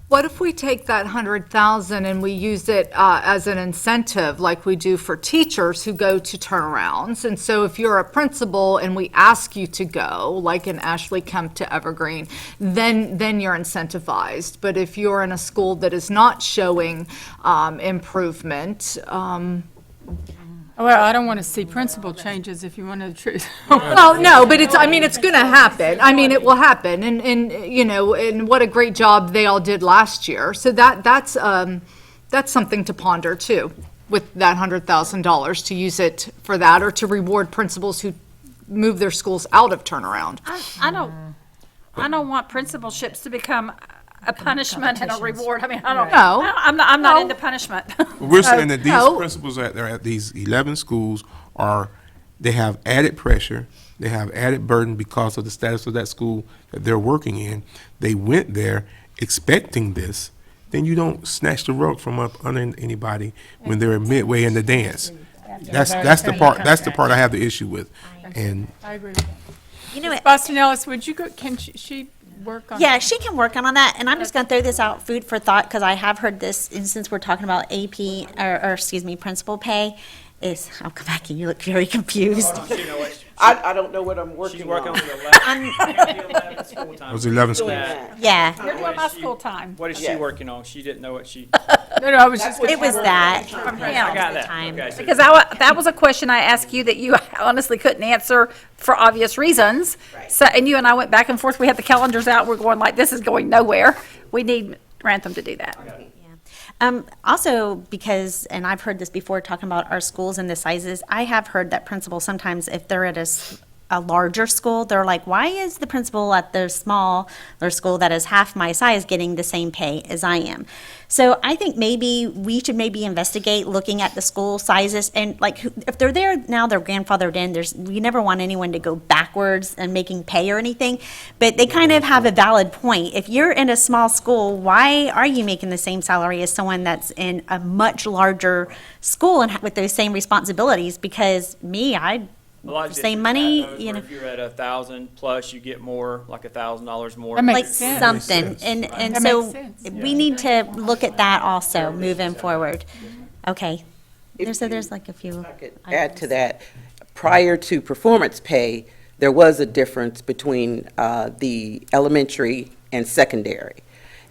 What if we take that 100,000 and we use it as an incentive, like we do for teachers who go to turnarounds? And so if you're a principal and we ask you to go, like in Ashley Kemp to Evergreen, then you're incentivized. But if you're in a school that is not showing improvement, Well, I don't want to see principal changes, if you want to know the truth. well, no, but it's going to happen. It will happen. And what a great job they all did last year. So that's something to ponder too, with that $100,000, to use it for that, or to reward principals who move their schools out of turnaround. I don't want principalships to become a punishment and a reward. I don't. No. I'm not into punishment. We're saying that these No. principals that are at these 11 schools they have added pressure, they have added burden because of the status of that school that they're working in. They went there expecting this. Then you don't snatch the rug from up under anybody when they're midway in the dance. That's the part I have the issue with. And I agree with that. You know, Boston Ellis, would you go, can she work on? yeah, she can work on that, and I'm just going to throw this out, food for thought, because I have heard this, and since we're talking about AP, principal pay, I'll come back and you look very confused. I don't know what I'm working She's on. working on the 11 school it time. was 11 schools. Yeah, You're doing my school time. What is she working on? She didn't know what she. No, I was just. it was that. I got that. time. Okay, so- Because that was a question I asked you that you honestly couldn't answer for obvious reasons. So, and you and I went back and forth. We had the calendars out. We're going like, this is going nowhere. We need Rantham to do that. Also, because, and I've heard this before, talking about our schools and the sizes, I have heard that principals sometimes, if they're at a larger school, they're like, why is the principal at their school that is half my size getting the same pay as I am? So I think maybe we should investigate looking at the school sizes, and like, if they're there now, they're grandfathered in, you never want anyone to go backwards and making pay or anything, but they kind of have a valid point. If you're in a small school, why are you making the same salary as someone that's in a much larger school and with those same responsibilities? Because I'd A lot of same districts money, have those you where know. If you're at 1,000 plus, you get more, like $1,000 more. That makes Like sense. something, and That so makes sense. we need to look at that also moving forward. Okay, there's like a few. I could add to that, prior to performance pay, there was a difference between the elementary and secondary.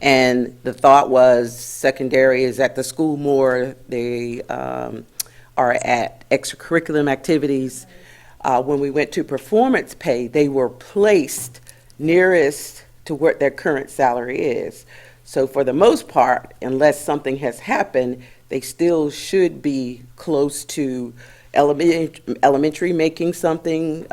And the thought was secondary is at the school more, they are at extracurricular activities. When we went to performance pay, they were placed nearest to what their current salary is. So for the most part, unless something has happened, they still should be close to elementary making something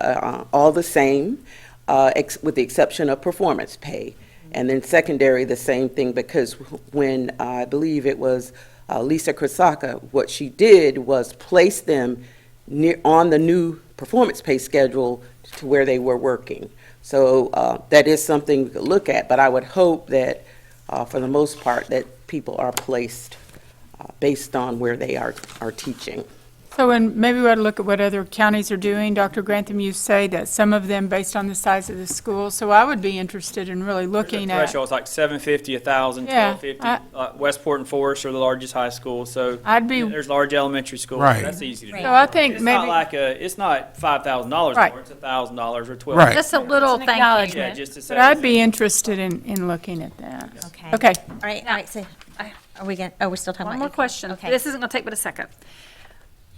all the same, with the exception of performance pay. And then secondary, the same thing, because when I believe it was Lisa Krasaka, what she did was place them on the new performance pay schedule to where they were working. So that is something we could look at, but I would hope that for the most part that people are placed based on where they are teaching. So, and maybe we ought to look at what other counties are doing. Dr. Grantham, you say that some of them based on the size of the school, so I would be interested in really looking at. Threshold's like 750, 1,000, Yeah, 1,250. Westport and Forest are the largest high schools, so I'd be- there's large elementary schools. Right. That's easy to do. So I think It's not maybe, like it's not $5,000 Right. more, it's $1,000 or $1,200. Right. Just a little It's an thank you. acknowledgement. Yeah, just to say. but I'd be interested in looking at that. Okay. Okay. All right, so, are we going, we're still talking about? One more you. question. Okay. This isn't going to take but a second.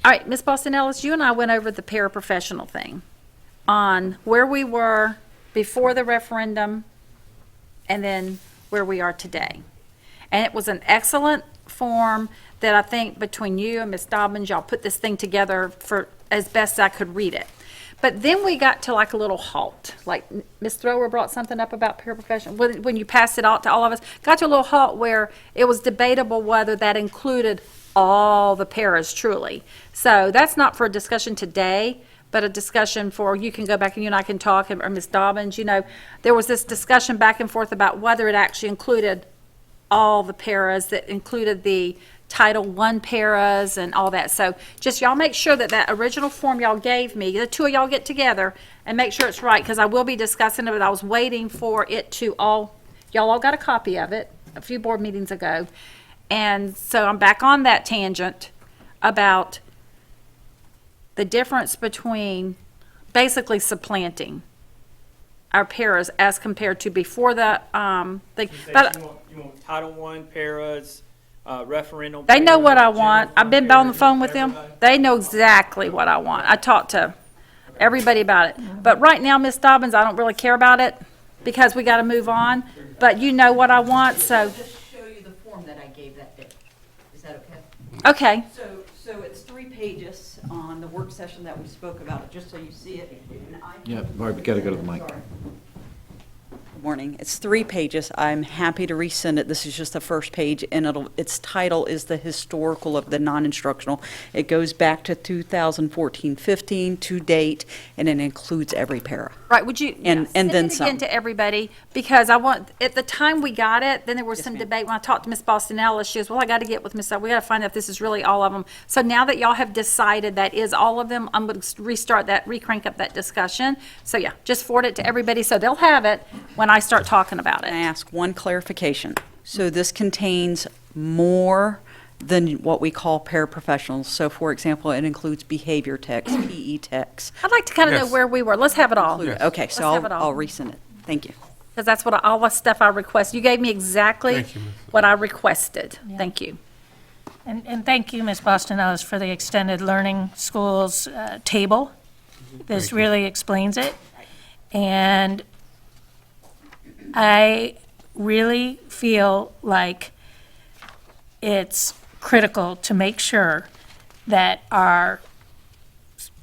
All right, Ms. Boston Ellis, you and I went over the paraprofessional thing on where we were before the referendum and then where we are today. And it was an excellent form that I think between you and Ms. Dobbins, y'all put this thing together for as best I could read it. But then we got to like a little halt, like Ms. Thrower brought something up about paraprofessional, when you passed it out to all of us, got to a little halt where it was debatable whether that included all the paras truly. So that's not for a discussion today, but a discussion for, you can go back and you and I can talk, or Ms. Dobbins, you know, there was this discussion back and forth about whether it actually included all the paras, that included the Title I paras and all that. So just y'all make sure that that original form y'all gave me, the two of y'all get together and make sure it's right, because I will be discussing it, but I was waiting for it to all, y'all all got a copy of it a few board meetings ago. And so I'm back on that tangent about the difference between basically supplanting our paras as compared to before the, thing. But You want Title I paras, referendum. they know what I paras, want. general I've been fund on the phone with them. everybody? They know exactly what I want. I talked to everybody about it. But right now, Ms. Dobbins, I don't really care about it because we got to move on. But you know what I want, so, Just show you the form that I gave that day. Is that okay? okay. So it's 3 pages on the work session that we spoke about, just so you see it. And I- Yeah, Barb, you gotta go to the mic. Sorry. Good morning. It's 3 pages. I'm happy to resend it. This is just the first page, and its title is The Historical of the Non-Instructional. It goes back to 2014-15 to date, and it includes every para. Right, would you? And send then it again some. to everybody, because I want, at the time we got it, then there was some ma'am. debate, when I talked to Ms. Boston Ellis, she goes, well, I gotta get with Ms., we gotta find out if this is really all of them. So now that y'all have decided that is all of them, I'm gonna restart that, recrank up that discussion. So yeah, just forward it to everybody, so they'll have it when I start talking about And I it. ask one clarification. So this contains more than what we call paraprofessionals. So for example, it includes behavior techs, PE techs. I'd like to kinda know Yes. where we were, let's have it all, Okay, so Let's have it all. I'll resend it. Thank you. because that's what, all the stuff I requested. You gave me exactly Thank you, Ms. what I requested. Thank you. And thank you, Ms. Boston Ellis, for the Extended Learning Schools table. This really explains it. And I really feel like it's critical to make sure that our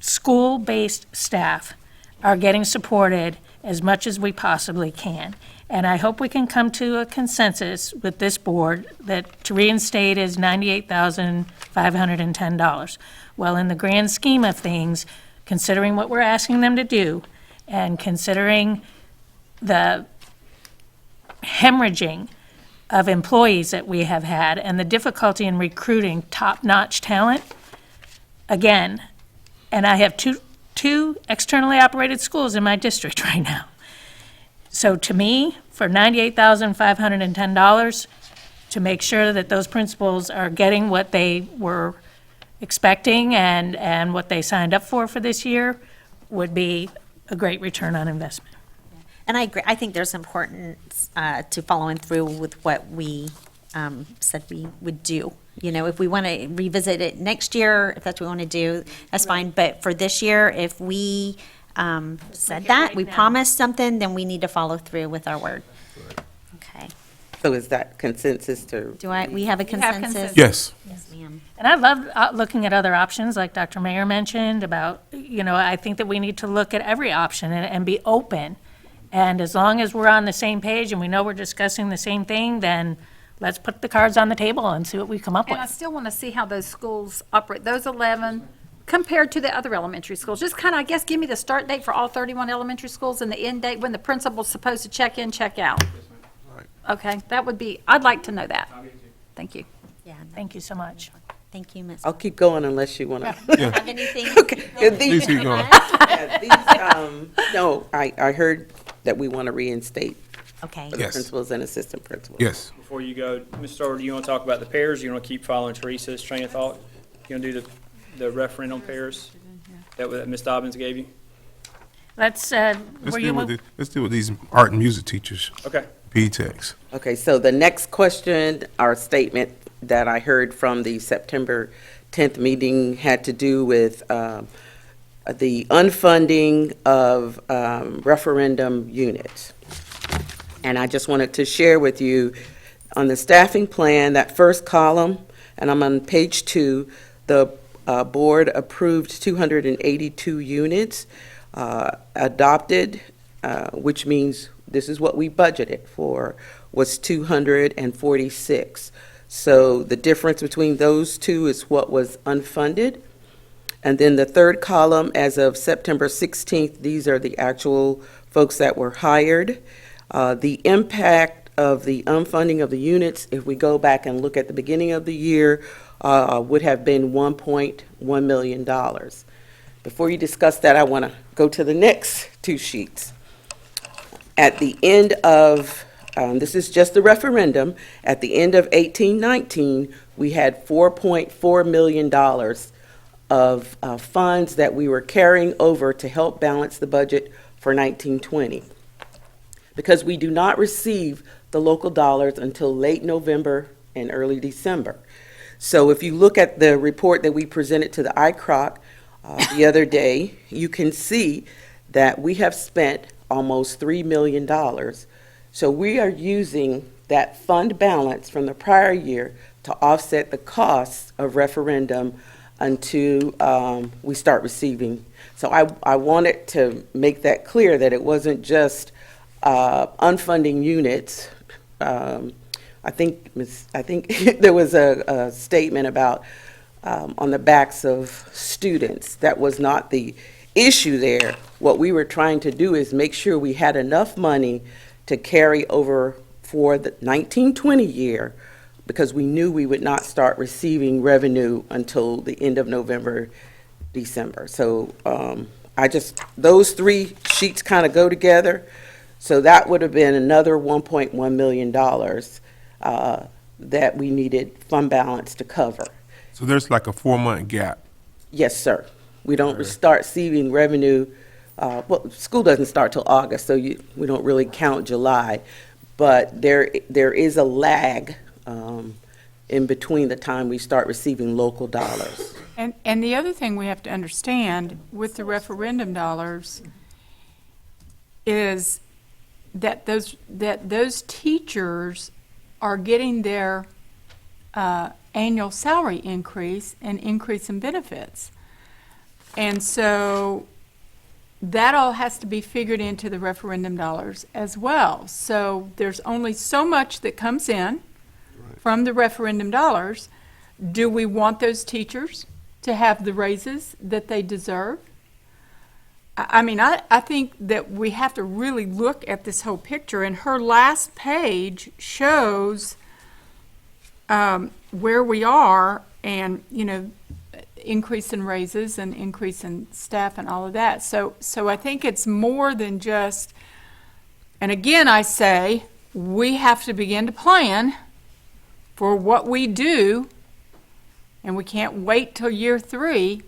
school-based staff are getting supported as much as we possibly can. And I hope we can come to a consensus with this board that to reinstate is $98,510. Well, in the grand scheme of things, considering what we're asking them to do, and considering the hemorrhaging of employees that we have had and the difficulty in recruiting top-notch talent, again, and I have two externally operated schools in my district right now. So to me, for $98,510, to make sure that those principals are getting what they were expecting and what they signed up for this year would be a great return on investment. And I agree, I think there's importance to following through with what we said we would do. You know, if we want to revisit it next year, if that's what we want to do, that's fine. But for this year, if we said that, we promised something, then we need to follow through with our word. Okay. So is that consensus to? We have a You have consensus? Yes. Yes, ma'am. And I love looking at other options, like Dr. Mayer mentioned, about, I think that we need to look at every option and be open. And as long as we're on the same page and we know we're discussing the same thing, then let's put the cards on the table and see what we come up And I with. still want to see how those schools operate, those 11 compared to the other elementary schools. Just kind of, I guess, give me the start date for all 31 elementary schools and the end date when the principal's supposed to check in, check out. Okay, that would be, I'd like to know that. Thank you. Yeah, Thank you so much. Thank you, Ms. I'll keep going unless you want to. Have anything? Okay. Please keep going. No, I heard that we want to reinstate Okay. for the Yes. principals and assistant principals. Yes. Before you go, Ms. Stover, do you want to talk about the pairs? You want to keep following Teresa's train of thought? You want to do the referendum pairs that Ms. Dobbins gave you? Let's, Let's were you, deal with these art and music teachers, Okay. P-Techs. Okay, so the next question or statement that I heard from the September 10th meeting had to do with the unfunding of referendum units. And I just wanted to share with you, on the staffing plan, that first column, and I'm on page 2, the board approved 282 units adopted, which means this is what we budgeted for, was 246. So the difference between those two is what was unfunded. And then the third column, as of September 16th, these are the actual folks that were hired. The impact of the unfunding of the units, if we go back and look at the beginning of the year, would have been $1.1 million. Before you discuss that, I want to go to the next two sheets. At the end of, this is just the referendum, at the end of 1819, we had $4.4 million of funds that we were carrying over to help balance the budget for 1920. Because we do not receive the local dollars until late November and early December. So if you look at the report that we presented to the ICROC the other day, you can see that we have spent almost $3 million. So we are using that fund balance from the prior year to offset the costs of referendum until we start receiving. So I wanted to make that clear, that it wasn't just unfunding units. I think there was a statement about on the backs of students. That was not the issue there. What we were trying to do is make sure we had enough money to carry over for the 1920 year, because we knew we would not start receiving revenue until the end of November, December. So those three sheets kind of go together. So that would have been another $1.1 million that we needed fund balance to cover. So there's like a 4-month gap. Yes, sir. We don't start receiving revenue, well, school doesn't start till August, so we don't really count July. But there is a lag in between the time we start receiving local dollars. And the other thing we have to understand with the referendum dollars is that those teachers are getting their annual salary increase and increase in benefits. And so that all has to be figured into the referendum dollars as well. So there's only so much that comes in from the referendum dollars. Do we want those teachers to have the raises that they deserve? I mean, I think that we have to really look at this whole picture, and her last page shows where we are, and, you know, increase in raises and increase in staff and all of that. So I think it's more than just, and again, I say, we have to begin to plan for what we do, and we can't wait till year 3.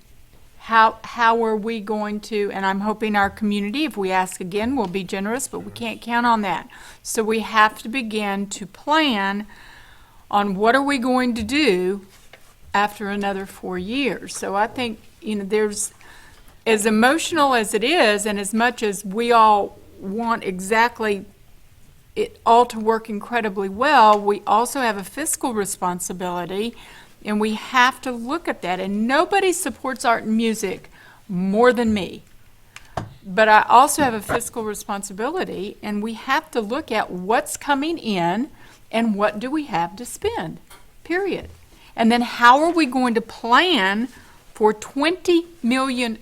How are we going to, and I'm hoping our community, if we ask again, will be generous, but we can't count on that. So we have to begin to plan on what are we going to do after another 4 years. So I think, you know, there's, as emotional as it is, and as much as we all want exactly it all to work incredibly well, we also have a fiscal responsibility, and we have to look at that. And nobody supports art and music more than me. But I also have a fiscal responsibility, and we have to look at what's coming in and what do we have to spend, period. And then how are we going to plan for $20 million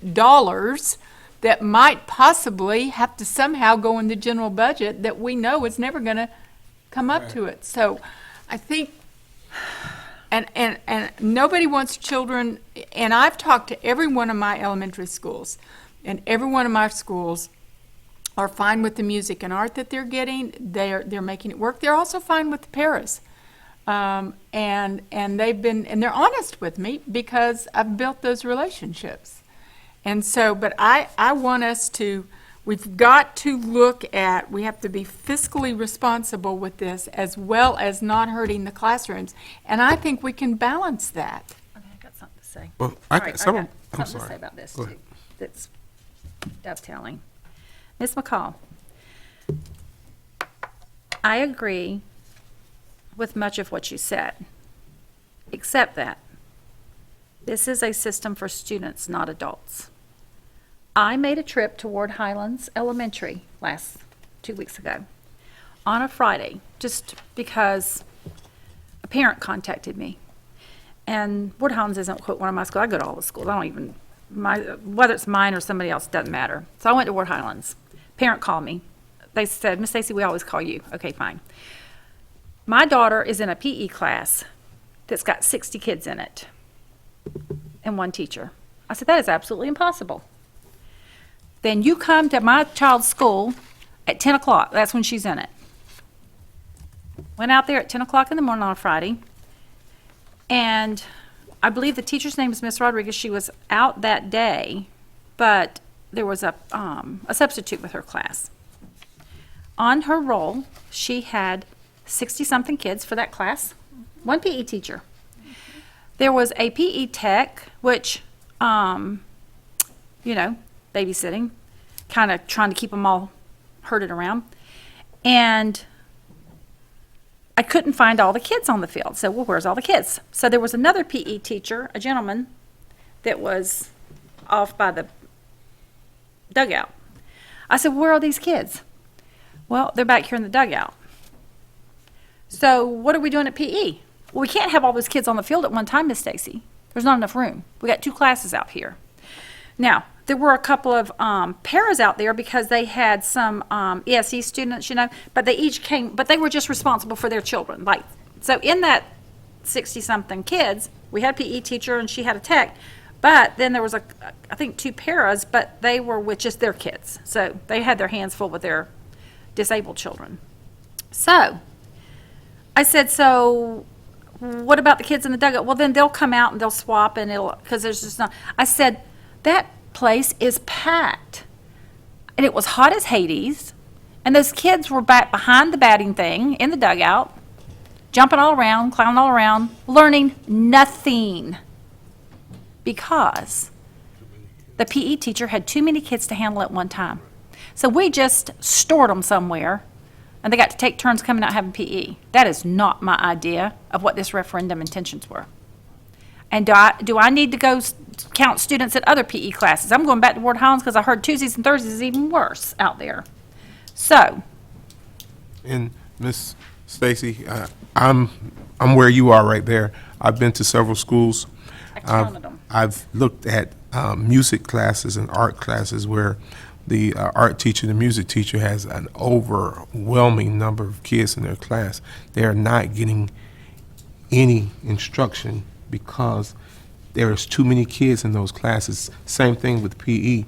that might possibly have to somehow go in the general budget that we know is never going to come up to it. So I think and nobody wants children, and I've talked to every one of my elementary schools, and every one of my schools are fine with the music and art that they're getting. They're making it work. They're also fine with the paras. And they're honest with me because I've built those relationships. And so, but I want us to, we've got to look at, we have to be fiscally responsible with this as well as not hurting the classrooms. And I think we can balance that. Okay, I got something to say. Well, All right, some, I I'm got something to sorry. say about this, Go too, ahead. that's dovetailing. Ms. McCall, I agree with much of what you said, except that this is a system for students, not adults. I made a trip to Ward Highlands Elementary 2 weeks ago on a Friday, just because a parent contacted me. And Ward Highlands isn't quite one of my schools. I go to all the schools. I don't even, whether it's mine or somebody else, doesn't matter. So I went to Ward Highlands. Parent called me. They said, Miss Stacy, we always call you. Okay, fine. My daughter is in a PE class that's got 60 kids in it and one teacher. I said, that is absolutely impossible. Then you come to my child's school at 10 o'clock. That's when she's in it. Went out there at 10 o'clock in the morning on a Friday. And I believe the teacher's name is Miss Rodriguez. She was out that day, but there was a substitute with her class. On her roll, she had 60-something kids for that class, one PE teacher. There was a PE tech, which, babysitting, kind of trying to keep them all herded around. And I couldn't find all the kids on the field. So, well, where's all the kids? So there was another PE teacher, a gentleman, that was off by the dugout. I said, where are these kids? Well, they're back here in the dugout. So what are we doing at PE? Well, we can't have all those kids on the field at one time, Miss Stacy. There's not enough room. We got 2 classes out here. Now, there were a couple of paras out there because they had some ESE students, but they each came, but they were just responsible for their children. Like, so in that 60-something kids, we had a PE teacher and she had a tech, but then there was I think 2 paras, but they were with just their kids. So they had their hands full with their disabled children. So I said, so what about the kids in the dugout? Well, then they'll come out and they'll swap and because there's just not. I said, that place is packed. And it was hot as Hades. And those kids were back behind the batting thing in the dugout, jumping all around, clowning all around, learning nothing. Because the PE teacher had too many kids to handle at one time. So we just stored them somewhere, and they got to take turns coming out having PE. That is not my idea of what this referendum intentions were. And do I need to go count students at other PE classes? I'm going back to Ward Highlands because I heard Tuesdays and Thursdays is even worse out there. So, And Miss Stacy, I'm where you are right there. I've been to several schools. I counted them. I've looked at music classes and art classes where the art teacher, the music teacher has an overwhelming number of kids in their class. They are not getting any instruction because there's too many kids in those classes. Same thing with PE.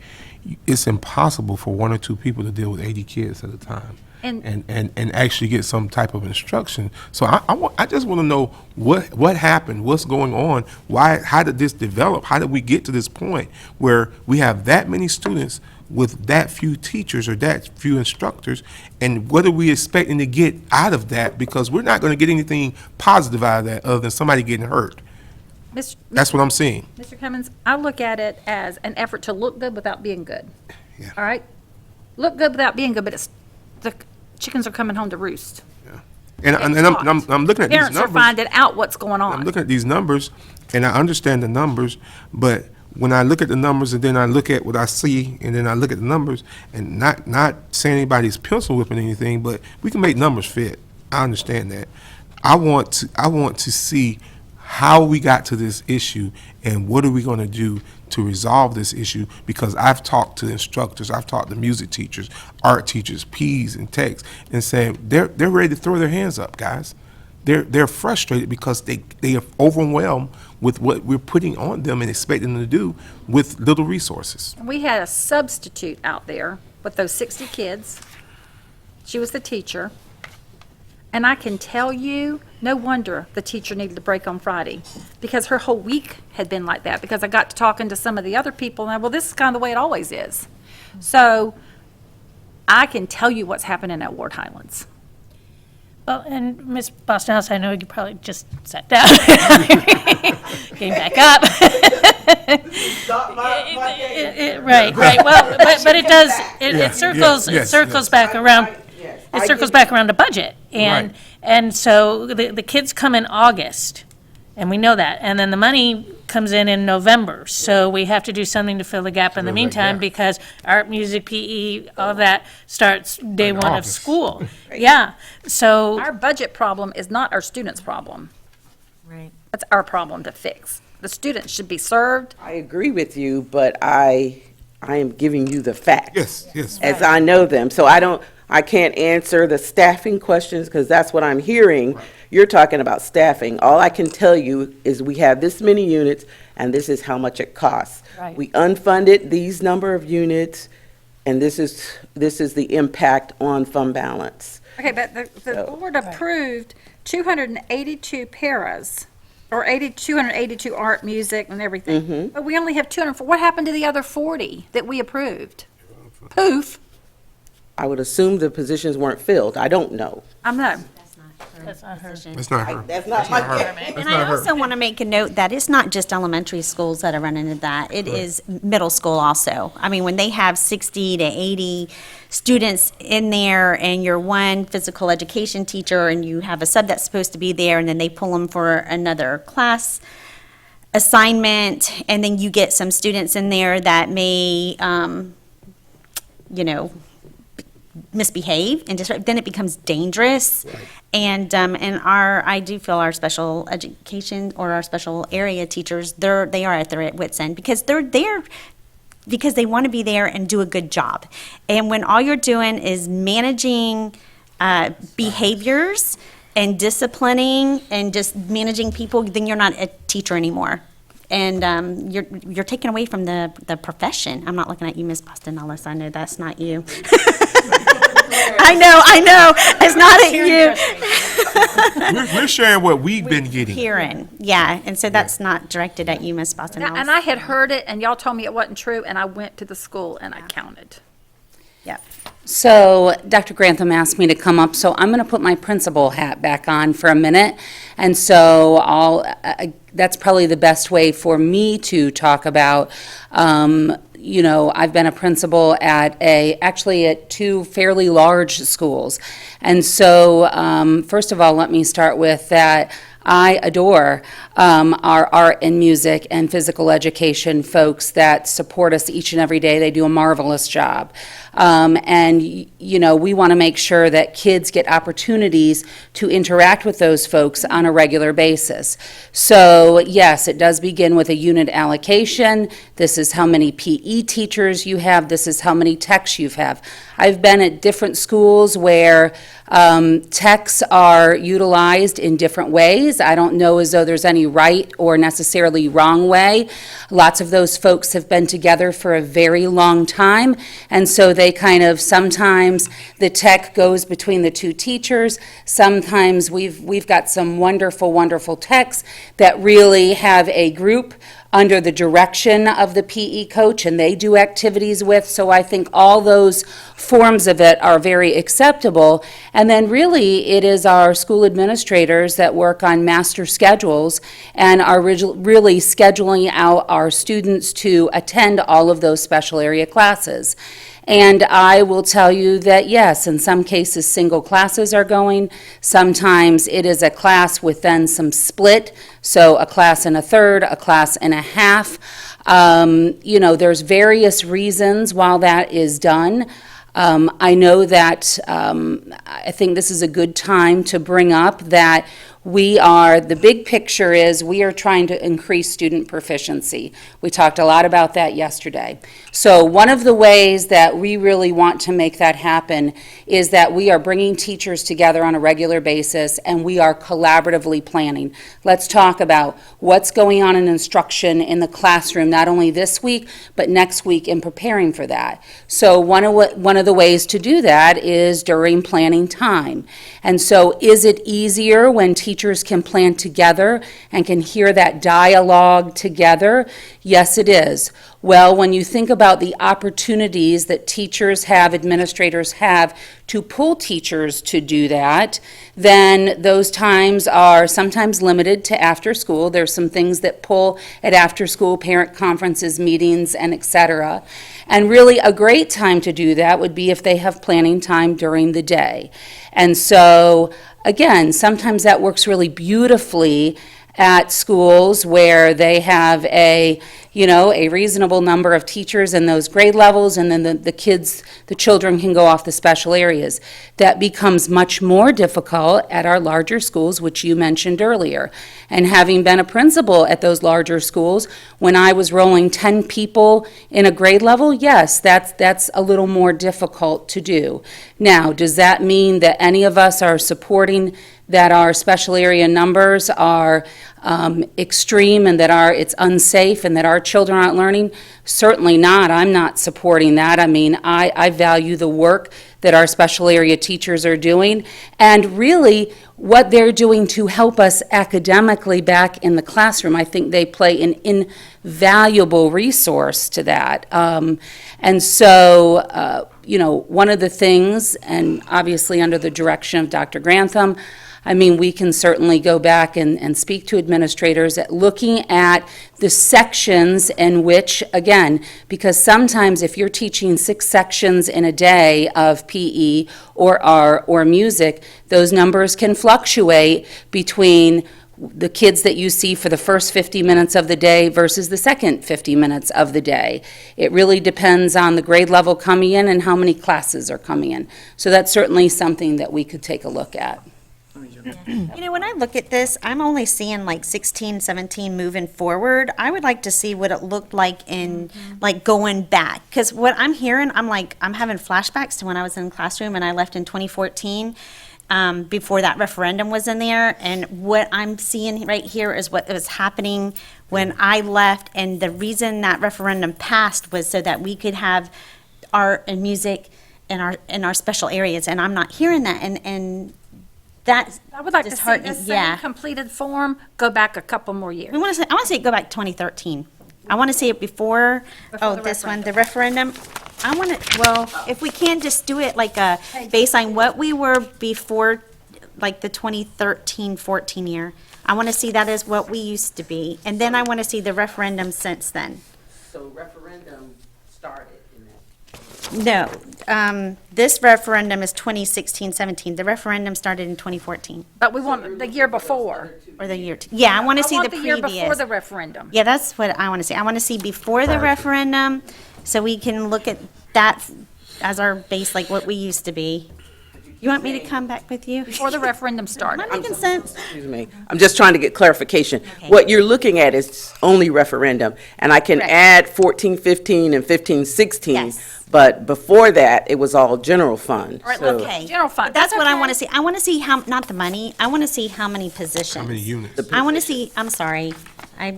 It's impossible for 1 or 2 people to deal with 80 kids at a time and actually get some type of instruction. So I just want to know what happened, what's going on, how did this develop, how did we get to this point where we have that many students with that few teachers or that few instructors, and what are we expecting to get out of that? Because we're not going to get anything positive out of that other than somebody getting hurt. That's what I'm seeing. Mr. Cummins, I look at it as an effort to look good without being good. Yeah. All right? Look good without being good, but it's the chickens are coming home to roost. And I'm looking at these Parents are numbers. finding out what's going on. I'm looking at these numbers, and I understand the numbers, but when I look at the numbers and then I look at what I see, and then I look at the numbers, and not saying anybody's pencil whipping anything, but we can make numbers fit. I understand that. I want to see how we got to this issue and what are we going to do to resolve this issue, because I've talked to instructors, I've talked to music teachers, art teachers, Ps and techs, and saying they're ready to throw their hands up, guys. they're frustrated because they are overwhelmed with what we're putting on them and expecting them to do with little resources. We had a substitute out there with those 60 kids. She was the teacher. And I can tell you, no wonder the teacher needed a break on Friday, because her whole week had been like that, because I got to talking to some of the other people, and well, this is kind of the way it always is. So I can tell you what's happening at Ward Highlands. Well, and Ms. Boston House, I know you probably just sat down. Came back up. Right, well, but it does, it circles back around. It circles back around to budget. And so the kids come in August, and we know that. And then the money comes in November. So we have to do something to fill the gap in the meantime, because art, music, PE, all of that starts day one of August. school. Yeah, so. Our budget problem is not our students' problem. Right. That's our problem to fix. The students should be served. I agree with you, but I am giving you the facts. Yes. As I know them. So I can't answer the staffing questions because that's what I'm hearing. You're talking about staffing. All I can tell you is we have this many units and this is how much it costs. Right. We unfunded these number of units and this is the impact on fund balance. Okay, but the board approved 282 paras, or 282 art, music, and everything. But we only have 204. What happened to the other 40 that we approved? Poof. I would assume the positions weren't filled. I don't know. I'm not. That's not her. It's not her. That's not my And I also want to make a note that it's not just elementary schools that are running into that. It is middle school also. I mean, when they have 60 to 80 students in there and you're one physical education teacher and you have a sub that's supposed to be there and then they pull them for another class assignment, and then you get some students in there that may, misbehave and then it becomes dangerous. And I do feel our special education or our special area teachers, they are at their wits' end, because they're there because they want to be there and do a good job. And when all you're doing is managing behaviors and disciplining and just managing people, then you're not a teacher anymore. And you're taken away from the profession. I'm not looking at you, Ms. Boston-Ellis. I know that's not you. I know. It's not at you. We're sharing what we've been getting. Hearing, yeah. And so that's not directed at you, Ms. Boston-Ellis. And I had heard it, and y'all told me it wasn't true, and I went to the school and I counted. Yep. So Dr. Grantham asked me to come up, so I'm going to put my principal hat back on for a minute. And so that's probably the best way for me to talk about, I've been a principal at two fairly large schools. And so, first of all, let me start with that I adore our art and music and physical education folks that support us each and every day. They do a marvelous job. We want to make sure that kids get opportunities to interact with those folks on a regular basis. So, yes, it does begin with a unit allocation. This is how many PE teachers you have. This is how many techs you have. I've been at different schools where techs are utilized in different ways. I don't know as though there's any right or necessarily wrong way. Lots of those folks have been together for a very long time, and so they sometimes the tech goes between the two teachers. Sometimes we've got some wonderful, wonderful techs that really have a group under the direction of the PE coach, and they do activities with. So I think all those forms of it are very acceptable. And then really, it is our school administrators that work on master schedules and are really scheduling out our students to attend all of those special area classes. And I will tell you that, yes, in some cases, single classes are going. Sometimes it is a class with then some split, so a class and a third, a class and a half. There's various reasons while that is done. I know that I think this is a good time to bring up that The big picture is we are trying to increase student proficiency. We talked a lot about that yesterday. So one of the ways that we really want to make that happen is that we are bringing teachers together on a regular basis and we are collaboratively planning. Let's talk about what's going on in instruction in the classroom, not only this week, but next week in preparing for that. So one of the ways to do that is during planning time. And so is it easier when teachers can plan together and can hear that dialogue together? Yes, it is. Well, when you think about the opportunities that teachers have, administrators have, to pull teachers to do that, then those times are sometimes limited to after school. There's some things that pull at after school, parent conferences, meetings, and et cetera. And really a great time to do that would be if they have planning time during the day. And so, again, sometimes that works really beautifully at schools where they have a reasonable number of teachers in those grade levels, and then the children can go off the special areas. That becomes much more difficult at our larger schools, which you mentioned earlier. And having been a principal at those larger schools, when I was rolling 10 people in a grade level, yes, that's a little more difficult to do. Now, does that mean that any of us are supporting that our special area numbers are extreme and that it's unsafe and that our children aren't learning? Certainly not. I'm not supporting that. I mean, I value the work that our special area teachers are doing and really what they're doing to help us academically back in the classroom. I think they play an invaluable resource to that. And so, one of the things, and obviously under the direction of Dr. Grantham, I mean, we can certainly go back and speak to administrators at looking at the sections in which, again, because sometimes if you're teaching 6 sections in a day of PE or art or music, those numbers can fluctuate between the kids that you see for the first 50 minutes of the day versus the second 50 minutes of the day. It really depends on the grade level coming in and how many classes are coming in. So that's certainly something that we could take a look at. When I look at this, I'm only seeing like 16, 17 moving forward. I would like to see what it looked like in, like, going back. Because what I'm hearing, I'm having flashbacks to when I was in the classroom and I left in 2014, before that referendum was in there. And what I'm seeing right here is what was happening when I left. And the reason that referendum passed was so that we could have art and music in our special areas. And I'm not hearing that. And that's I would like to see disheartening. this Yeah. same completed form go back a couple more years. I want to see it go back to 2013. I want to see it before this one, the referendum. I want to, well, if we can just do it like based on what we were before, like the 2013-14 year. I want to see that as what we used to be. And then I want to see the referendum since then. So referendum started in that. No, this referendum is 2016-17. The referendum started in 2014, But we want the year before. or the year, yeah, I want to see the I want the year before previous. the referendum. Yeah, that's what I want to see. I want to see before the referendum, so we can look at that as our base, like what we used to be. You want me to come back with you? Before the referendum Am started. I making sense? Excuse me, I'm just trying to get clarification. What you're looking at is only referendum, and I can Correct. add 14, 15, and 15, 16. Yes. But before that, it was all general fund. All right, So- okay. General fund, That's what I okay. want to see. I want to see how, not the money, I want to see how many positions. How many units? I want to see, I'm sorry, I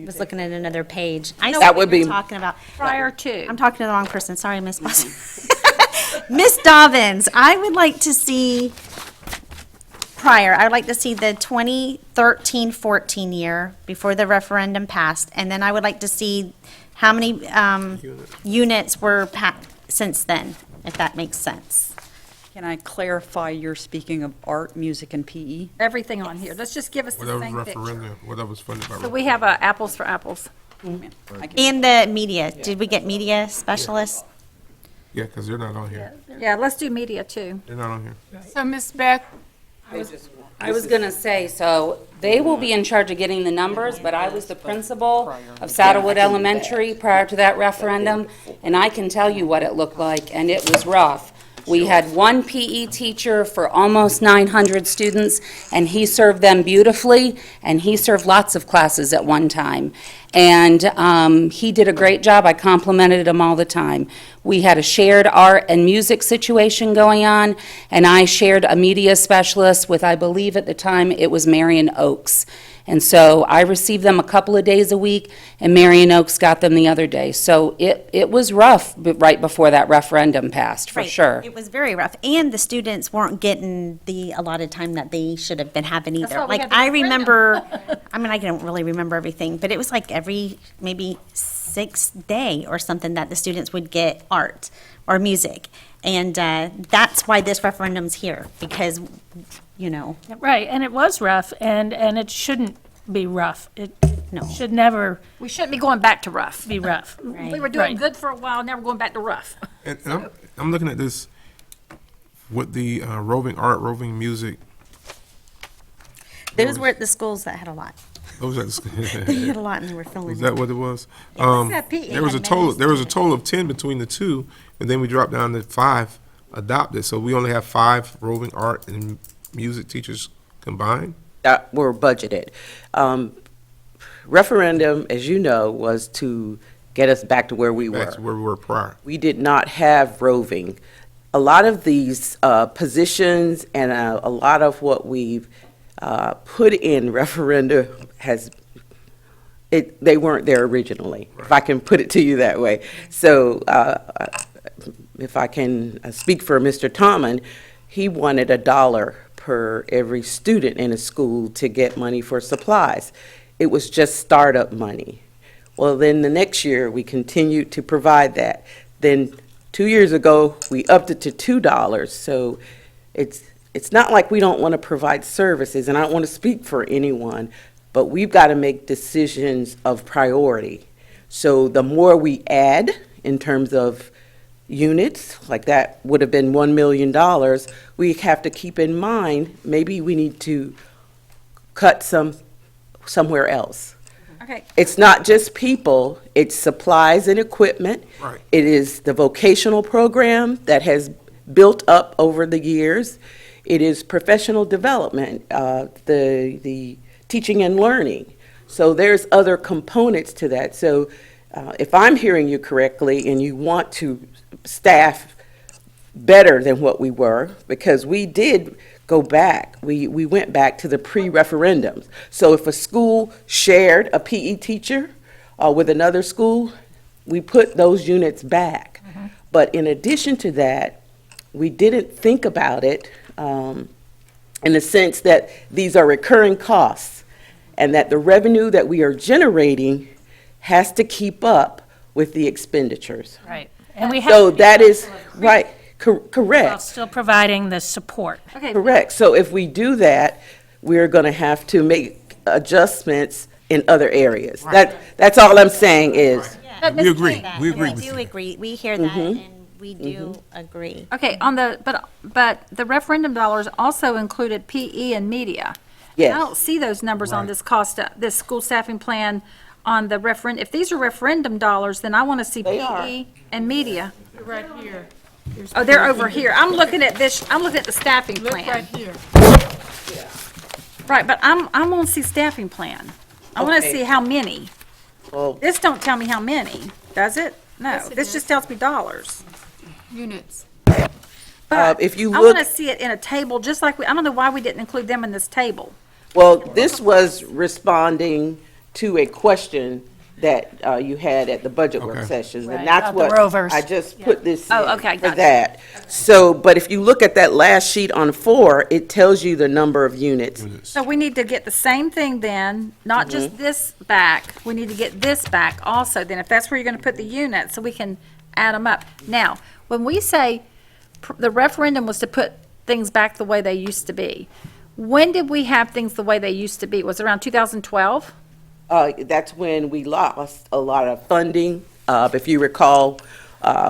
was looking at another page. I know That what would you're be- talking about. Prior to. I'm talking to the wrong person, sorry, Miss Boston. Miss Dobbins, I would like to see prior, I'd like to see the 2013-14 year before the referendum passed, and then I would like to see how many units were since then, if that makes sense. Can I clarify, you're speaking of art, music, and PE? Everything on here. Let's just give us the Whatever same picture. referendum, whatever's funded by. So we have apples for apples. And the media, did we get media specialists? Yeah, because they're not on here. Yeah, let's do media too. They're not on here. So, Ms. Beck, I was going to say, so they will be in charge of getting the numbers, but I was the principal of Saddlewood Elementary prior to that referendum, and I can tell you what it looked like, and it was rough. We had one PE teacher for almost 900 students, and he served them beautifully, and he served lots of classes at one time. And he did a great job. I complimented him all the time. We had a shared art and music situation going on, and I shared a media specialist with, I believe at the time, it was Marion Oaks. And so I received them a couple of days a week, and Marion Oaks got them the other day. So it was rough right before that referendum passed, for Right. sure. It was very rough, and the students weren't getting the allotted time that they should have been having That's either. why we Like, had the I referendum. remember, I mean, I don't really remember everything, but it was like every maybe 6th day or something that the students would get art or music. And that's why this referendum's here, because, you know, Right, and it was rough, and it shouldn't be rough. It No. should never We shouldn't be going back to rough. be rough. We were doing Right. good for a while, now we're going back to rough. And I'm looking at this with the roving art, roving music. those were the schools that had a lot. Those are They had a lot and they were filling Was it. that what it was? that PE There was a had total. many There was a total of 10 between the two, and then we dropped down to 5 adopted. So we only have 5 roving art and music teachers combined. That were budgeted. Referendum, as you know, was to get us back to where we were. That's where we were prior. We did not have roving. A lot of these positions and a lot of what we've put in referendum they weren't there originally, if I can put it to you that way. So if I can speak for Mr. Tomlin, he wanted $1 per every student in a school to get money for supplies. It was just startup money. Well, then the next year, we continued to provide that. Then 2 years ago, we upped it to $2. So it's not like we don't want to provide services, and I don't want to speak for anyone, but we've got to make decisions of priority. So the more we add in terms of units, like that would have been $1 million, we have to keep in mind, maybe we need to cut somewhere else. Okay. It's not just people, it's supplies and equipment. Right. It is the vocational program that has built up over the years. It is professional development, the teaching and learning. So there's other components to that. So if I'm hearing you correctly and you want to staff better than what we were, because we did go back, we went back to the pre-referendums. So if a school shared a PE teacher with another school, we put those units back. But in addition to that, we didn't think about it in the sense that these are recurring costs and that the revenue that we are generating has to keep up with the expenditures. Right. And we have. So that is, right, While correct. still providing the support. Okay. Correct. So if we do that, we're going to have to make adjustments in other areas. That's all I'm saying is, We agree. That, We and agree I with do you. agree. We hear that, and we do agree. Okay, but the referendum dollars also included PE and media. Yes. I don't see those numbers on this this school staffing plan on the referendum. If these are referendum dollars, then I want to see They are. PE and media. Right here. Oh, they're over here. I'm looking at this, I'm looking at the staffing Look right plan. here. Right, but I want to see staffing plan. I want to Okay. see how many. well, This don't tell me how many, does it? No, Yes, it this does. just tells me dollars. Units. But if you I look- want to see it in a table, just like I don't know why we didn't include them in this table. well, this was responding to a question that you had at the budget work Okay. sessions. Right, And that's about the what, rovers. I just put this Oh, in okay, for gotcha. that. So, but if you look at that last sheet on 4, it tells you the number of units. So we need to get the same thing then, not just this back, we need to get this back also then, if that's where you're gonna put the units, so we can add them up. Now, when we say the referendum was to put things back the way they used to be, when did we have things the way they used to be? Was it around 2012? That's when we lost a lot of funding, if you recall,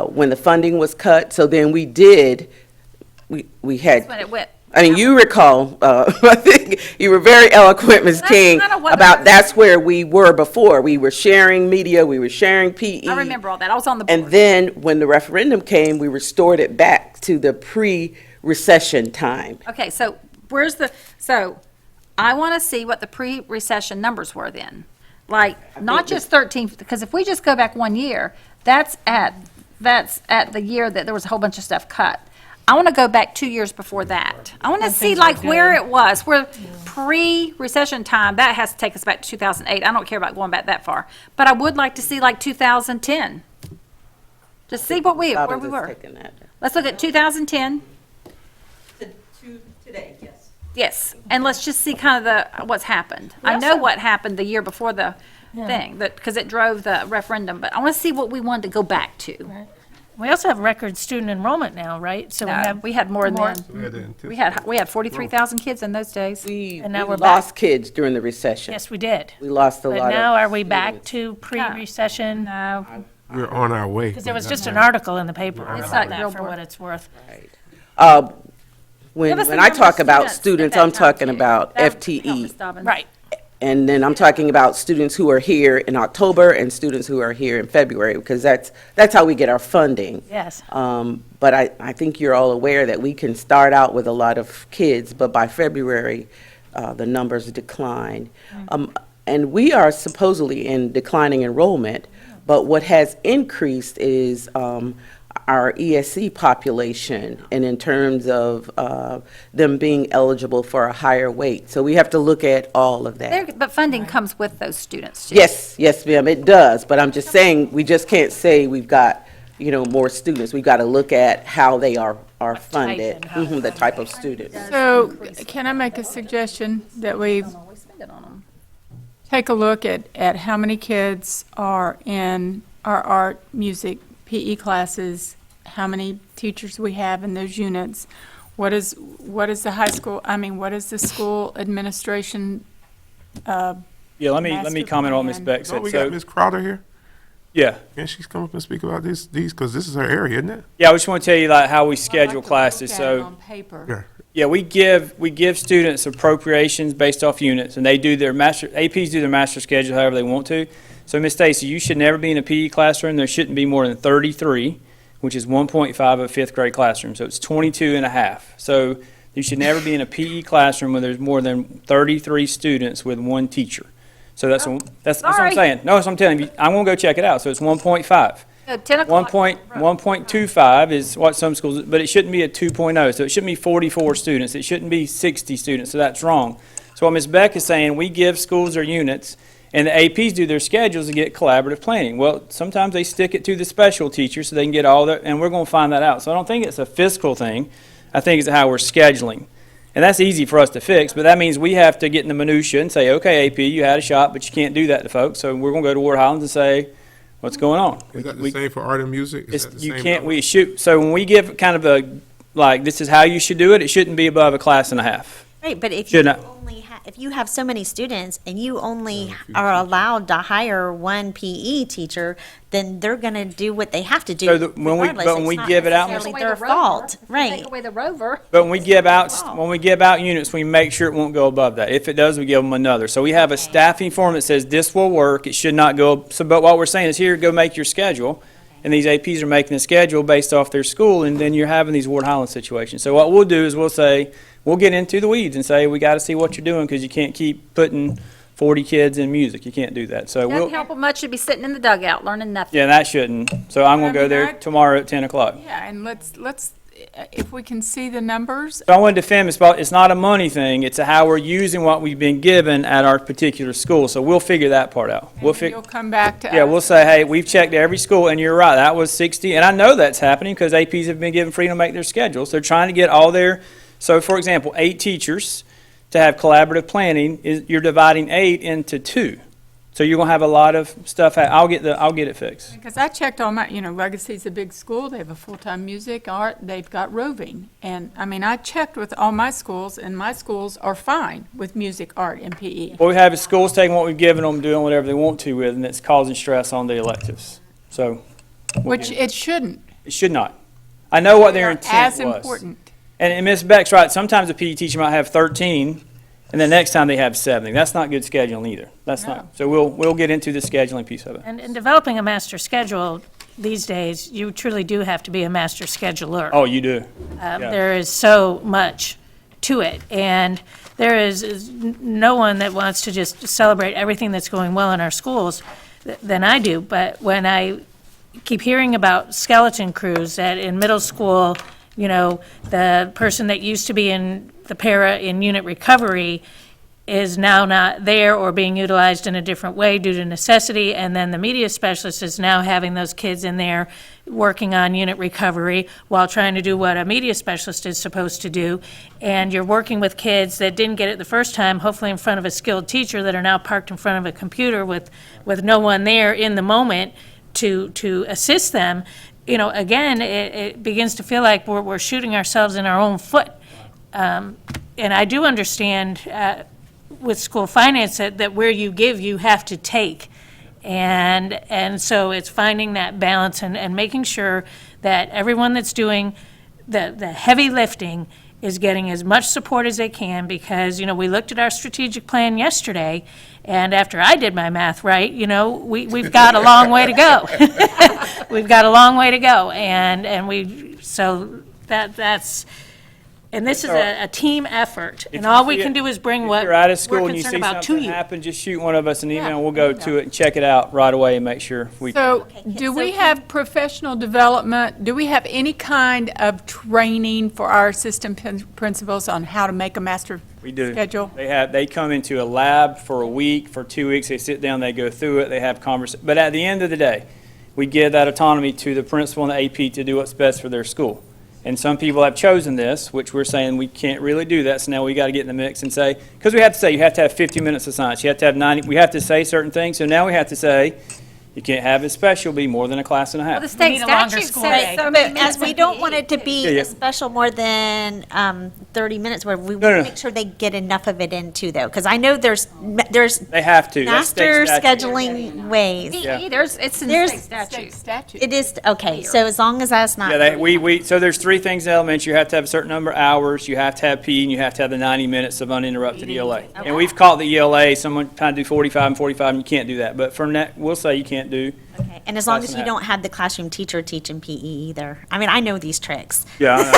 when the funding was cut. So then we had. When it went I mean, you recall, I think you were very eloquent, Ms. That's King, kinda what about I- that's where we were before. We were sharing media, we were sharing PE. I remember all that. I was on the And board. then when the referendum came, we restored it back to the pre-recession time. Okay, so I want to see what the pre-recession numbers were then. Like, not just 13, because if we just go back 1 year, that's at the year that there was a whole bunch of stuff cut. I want to go back 2 years before that. I want to see like where it was, where pre-recession time, that has to take us back to 2008. I don't care about going back that far. But I would like to see like 2010. Just see where we Robbins is were. taking that. Let's look at 2010. Today, yes. Yes, and let's just see kind of what's happened. I know what happened the year before the thing, because it drove the referendum, but I want to see what we wanted to go back to. We also have record student enrollment now, right? So We had more more. than, we had 43,000 kids in those days. We And now we we're back. lost kids during the recession. Yes, we did. We lost a But lot of. now are we back students. to pre-recession? No, We're on our way. Because there was just an article in the paper It's about not real that, for work. what it's worth. When Give us the I talk number of about students at students, that I'm time, talking too. about That would help, FTE. Ms. Dobbins. Right. And then I'm talking about students who are here in October and students who are here in February, because that's how we get our funding. Yes. But I think you're all aware that we can start out with a lot of kids, but by February, the numbers decline. And we are supposedly in declining enrollment, but what has increased is our ESC population, and in terms of them being eligible for a higher weight. So we have to look at all of that. But funding comes with those students, too. Yes, ma'am, it does, but I'm just saying, we just can't say we've got, more students. We've got to look at how they are funded, and how the type of students. So can I make a suggestion that we We spend it on them. take a look at how many kids are in our art, music, PE classes, how many teachers we have in those units? What is the high school, what is the school administration? Yeah, let me Master comment on what Ms. plan. Beck Oh, said. we got So, Ms. Crowder here. yeah. Can she come up and speak about these, because this is her area, isn't it? Yeah, I just want to tell you like how we schedule I'd like to classes. look at it So, on paper. Yeah. yeah, we give students appropriations based off units, and they do their APs do their master schedule however they want to. So, Ms. Stacy, you should never be in a PE classroom. There shouldn't be more than 33, which is 1.5 of a fifth grade classroom. So it's 22 and a half. So you should never be in a PE classroom where there's more than 33 students with one teacher. So that's what I'm sorry. saying. No, that's what I'm telling you. I'm going to go check it out. So it's 1.5. 10 o'clock. 1.25 is what some schools, but it shouldn't be a 2.0. So it shouldn't be 44 students. It shouldn't be 60 students. So that's wrong. So what Ms. Beck is saying, we give schools their units, and the APs do their schedules to get collaborative planning. Well, sometimes they stick it to the special teacher so they can get all their, and we're going to find that out. So I don't think it's a fiscal thing. I think it's how we're scheduling. And that's easy for us to fix, but that means we have to get in the minutia and say, okay, AP, you had a shot, but you can't do that to folks. So we're going to go to Ward Highlands and say, what's going on? Is that the We- same for art and music? Is It's, that the you same can't, number? we shoot, so when we give kind of a, like, this is how you should do it, it shouldn't be above a class and a half. Right, but if you Should not. only if you have so many students and you only are allowed to hire one PE teacher, then they're gonna do what they have to do So when we- regardless. but when It's we not give it out, necessarily Take their away the rover. fault, right? Take away the rover. But when we give out units, we make sure it won't go above that. If it does, we give them another. So we have a staffing form that says this will work, it should not go, so, but what we're saying is here, go make your schedule. And these APs are making a schedule based off their school, and then you're having these Ward Highlands situations. So what we'll do is we'll say, we'll get into the weeds and say, we gotta see what you're doing, because you can't keep putting 40 kids in music. You can't do that. So Doesn't we'll, help them much to be sitting in the dugout learning nothing. yeah, that shouldn't. So I'm gonna I go mean, there tomorrow at 10 o'clock. Yeah, and let's, if we can see the numbers, So I want to defend Ms. Ball, it's not a money thing, it's a how we're using what we've been given at our particular school, so we'll figure that part out. We'll and fig, you'll come back to us. yeah, we'll say, hey, we've checked every school, and you're right, that was 60, and I know that's happening, because APs have been given freedom to make their schedules, they're trying to get all their, so for example, 8 teachers to have collaborative planning, you're dividing 8 into 2. So you're gonna have a lot of stuff, I'll get it fixed. Because I checked all my, Legacy's a big school, they have a full-time music, art, they've got roving. And, I checked with all my schools, and my schools are fine with music, art, and PE. What we have is schools taking what we've given them, doing whatever they want to with, and it's causing stress on the electives. So, Which it shouldn't. it should not. I know what their They're intent as was. important. And Ms. Beck's right, sometimes a PE teacher might have 13, and the next time they have 7. That's not good scheduling either. That's not, so we'll get into the scheduling piece of it. And in developing a master schedule these days, you truly do have to be a master scheduler. Oh, you do. Yeah. There is so much to it, and there is no one that wants to just celebrate everything that's going well in our schools than I do. But when I keep hearing about skeleton crews that in middle school, you know, the person that used to be in the para in unit recovery is now not there or being utilized in a different way due to necessity, and then the media specialist is now having those kids in there working on unit recovery while trying to do what a media specialist is supposed to do. And you're working with kids that didn't get it the first time, hopefully in front of a skilled teacher, that are now parked in front of a computer with no one there in the moment to assist them. You know, again, it begins to feel like we're shooting ourselves in our own foot. And I do understand with school finance that where you give, you have to take. And so it's finding that balance and making sure that everyone that's doing the heavy lifting is getting as much support as they can, because, you know, we looked at our strategic plan yesterday, and after I did my math right, you know, we've got a long way to go. We've got a long way to go, so that's, and this is a team effort, and all we can do is bring what If you're out of we're school and you concerned see about to something you. happen, just shoot one of us an email, and we'll go to it and check it out right away and make sure we. So, do we have professional development? Do we have any kind of training for our assistant principals on how to make a master We do. schedule? They come into a lab for a week, for 2 weeks, they sit down, they go through it, they have conversations. But at the end of the day, we give that autonomy to the principal and the AP to do what's best for their school. And some people have chosen this, which we're saying we can't really do that, so now we got to get in the mix and say, because we have to say, you have to have 50 minutes of science, you have to have 90, we have to say certain things, so now we have to say, you can't have it special be more than a class and a half. The state need a longer statute school says day. so But many minutes as we of don't PE. want it to be Yeah, yeah. a special more than 30 minutes, where we No, want no. to make sure they get enough of it in too, though, because I know there's They have to. That's state master statute. scheduling ways. Yeah. It's in the There's- state statute. Statute. It is, okay, so as long as that's not. Yeah, so there's 3 things in elementary. You have to have a certain number of hours, you have to have PE, and you have to have the 90 minutes of uninterrupted ELA. And we've caught the ELA, someone trying to do 45 and 45, and you can't do that. But from that, we'll say you can't do. Okay, and as long Class as and you a half. don't have the classroom teacher teaching PE either. I mean, I know these tricks. Yeah, I know.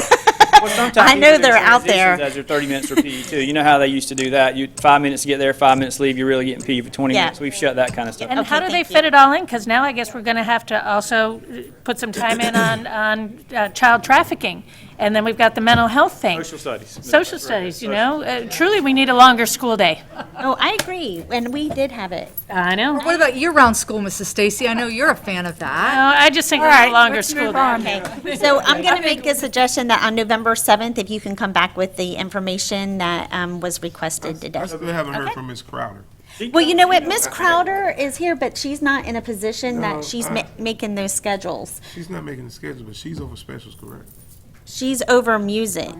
Well, sometimes I know people do they're out transitions there. As they're 30 minutes for PE too. You know how they used to do that? 5 minutes to get there, 5 minutes leave, you're really getting PE for 20 Yeah. minutes. We've shut that kind of stuff. And how Okay, do they thank fit it all in? Because now I guess we're going to have to also put some time in on child trafficking. And then we've got the mental health thing. Social studies. Social studies, you know? Truly, we need a longer school day. Oh, I agree, and we did have it. I know. What about year-round school, Mrs. Stacy? I know you're a fan of that. I just think All we need right, a longer let's school move day. on. Okay, so I'm going to make a suggestion that on November 7th, if you can come back with the information that was requested today. I still haven't heard from Ms. Crowder. Well, you know what, Ms. Crowder is here, but she's not in a position No, that she's I- making those schedules. She's not making the schedule, but she's over specials, correct? She's over music,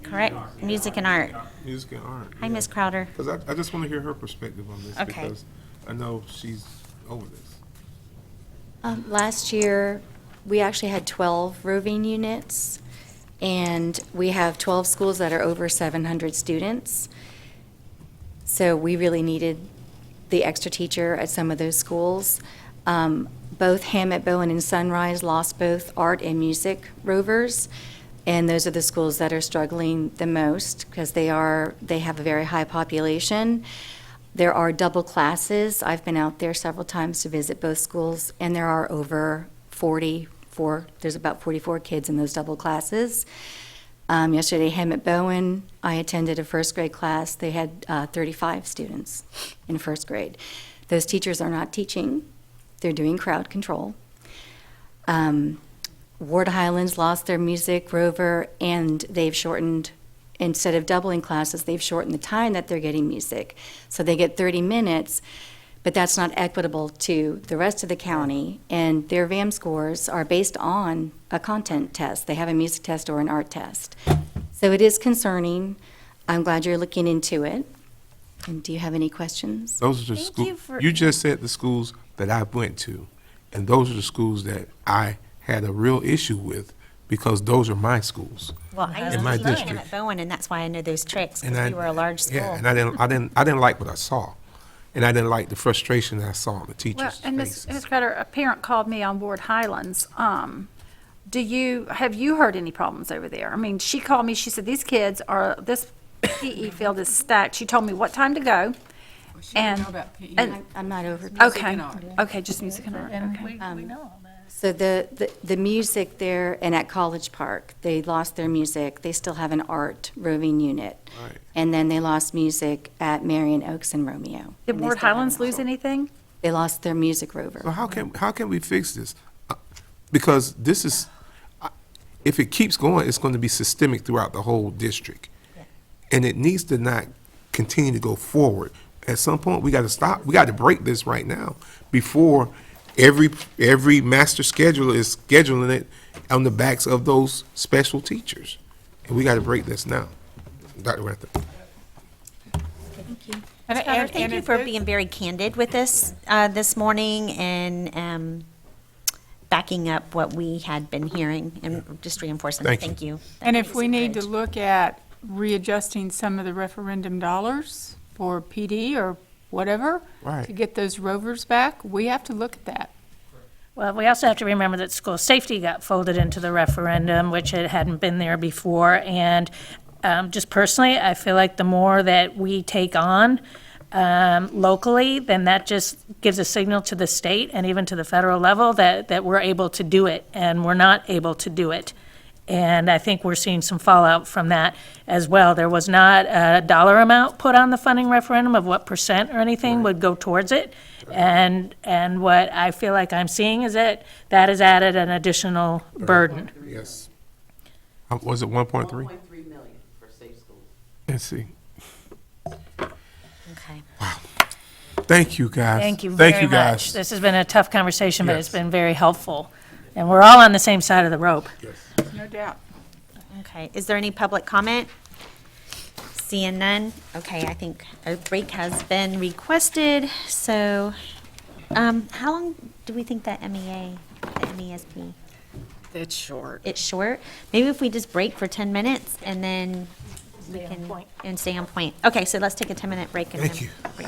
correct? Music and art. Music and art. Hi, Ms. Crowder. Because I just want to hear her perspective on this, Okay. because I know she's over this. Last year, we actually had 12 roving units, and we have 12 schools that are over 700 students. So we really needed the extra teacher at some of those schools. Both Hammett, Bowen, and Sunrise lost both art and music rovers, and those are the schools that are struggling the most because they have a very high population. There are double classes. I've been out there several times to visit both schools, and there are over 44, there's about 44 kids in those double classes. Yesterday, Hammett Bowen, I attended a first grade class. They had 35 students in first grade. Those teachers are not teaching. They're doing crowd control. Ward Highlands lost their music rover, and they've shortened, instead of doubling classes, they've shortened the time that they're getting music. So they get 30 minutes, but that's not equitable to the rest of the county. And their VAM scores are based on a content test. They have a music test or an art test. So it is concerning. I'm glad you're looking into it. And do you have any questions? Those are the Thank schools, you for- you just said the schools that I went to, and those are the schools that I had a real issue with because those are my schools. Well, I used In to my teach him district. at Bowen, and that's why I know those tricks, And because I- we were a large school. Yeah, and I didn't like what I saw. And I didn't like the frustration that I saw on the teachers' Well, and faces. Ms. Crowder, a parent called me on Ward Highlands. Have you heard any problems over there? I mean, she called me, she said, these kids are, this PE field is stacked. She told me what time to go. And, I'm not over. okay, okay, just music and art, And okay. we know all that. So the music there and at College Park, they lost their music. They still have an art roving unit. Right. And then they lost music at Marion Oaks and Romeo. Did and they Ward still have Highlands an lose art. anything? They lost their music rover. So how can we fix this? Because this is, if it keeps going, it's going to be systemic throughout the whole district. And it needs to not continue to go forward. At some point, we got to stop. We got to break this right now before every master scheduler is scheduling it on the backs of those special teachers. And we got to break this now. Dr. Rantham. Trevor, thank you for being very candid with us this morning and backing up what we had been hearing and just reinforcing. Thank you. Thank you. And That if we is need to great. look at readjusting some of the referendum dollars for PD or whatever, Right. to get those rovers back, we have to look at that. Well, we also have to remember that school safety got folded into the referendum, which it hadn't been there before. And just personally, I feel like the more that we take on locally, then that just gives a signal to the state and even to the federal level that we're able to do it, and we're not able to do it. And I think we're seeing some fallout from that as well. There was not a dollar amount put on the funding referendum of what percent or anything would go towards it. And what I feel like I'm seeing is that has added an additional burden. Yes. Was it 1.3? 1.3 million for safe schools. Let's see. Okay. Thank you, guys. Thank you Thank very you, much. guys. This has been a tough conversation, but it's Yes. been very helpful. And we're all on the same side of the rope. No doubt. Okay, is there any public comment? Seeing none, okay, I think a break has been requested, so, how long do we think that the MESP? It's short. It's short? Maybe if we just break for 10 minutes and then we Stay on can, point. and stay on point. Okay, so let's take a 10-minute break and then. Thank you. break.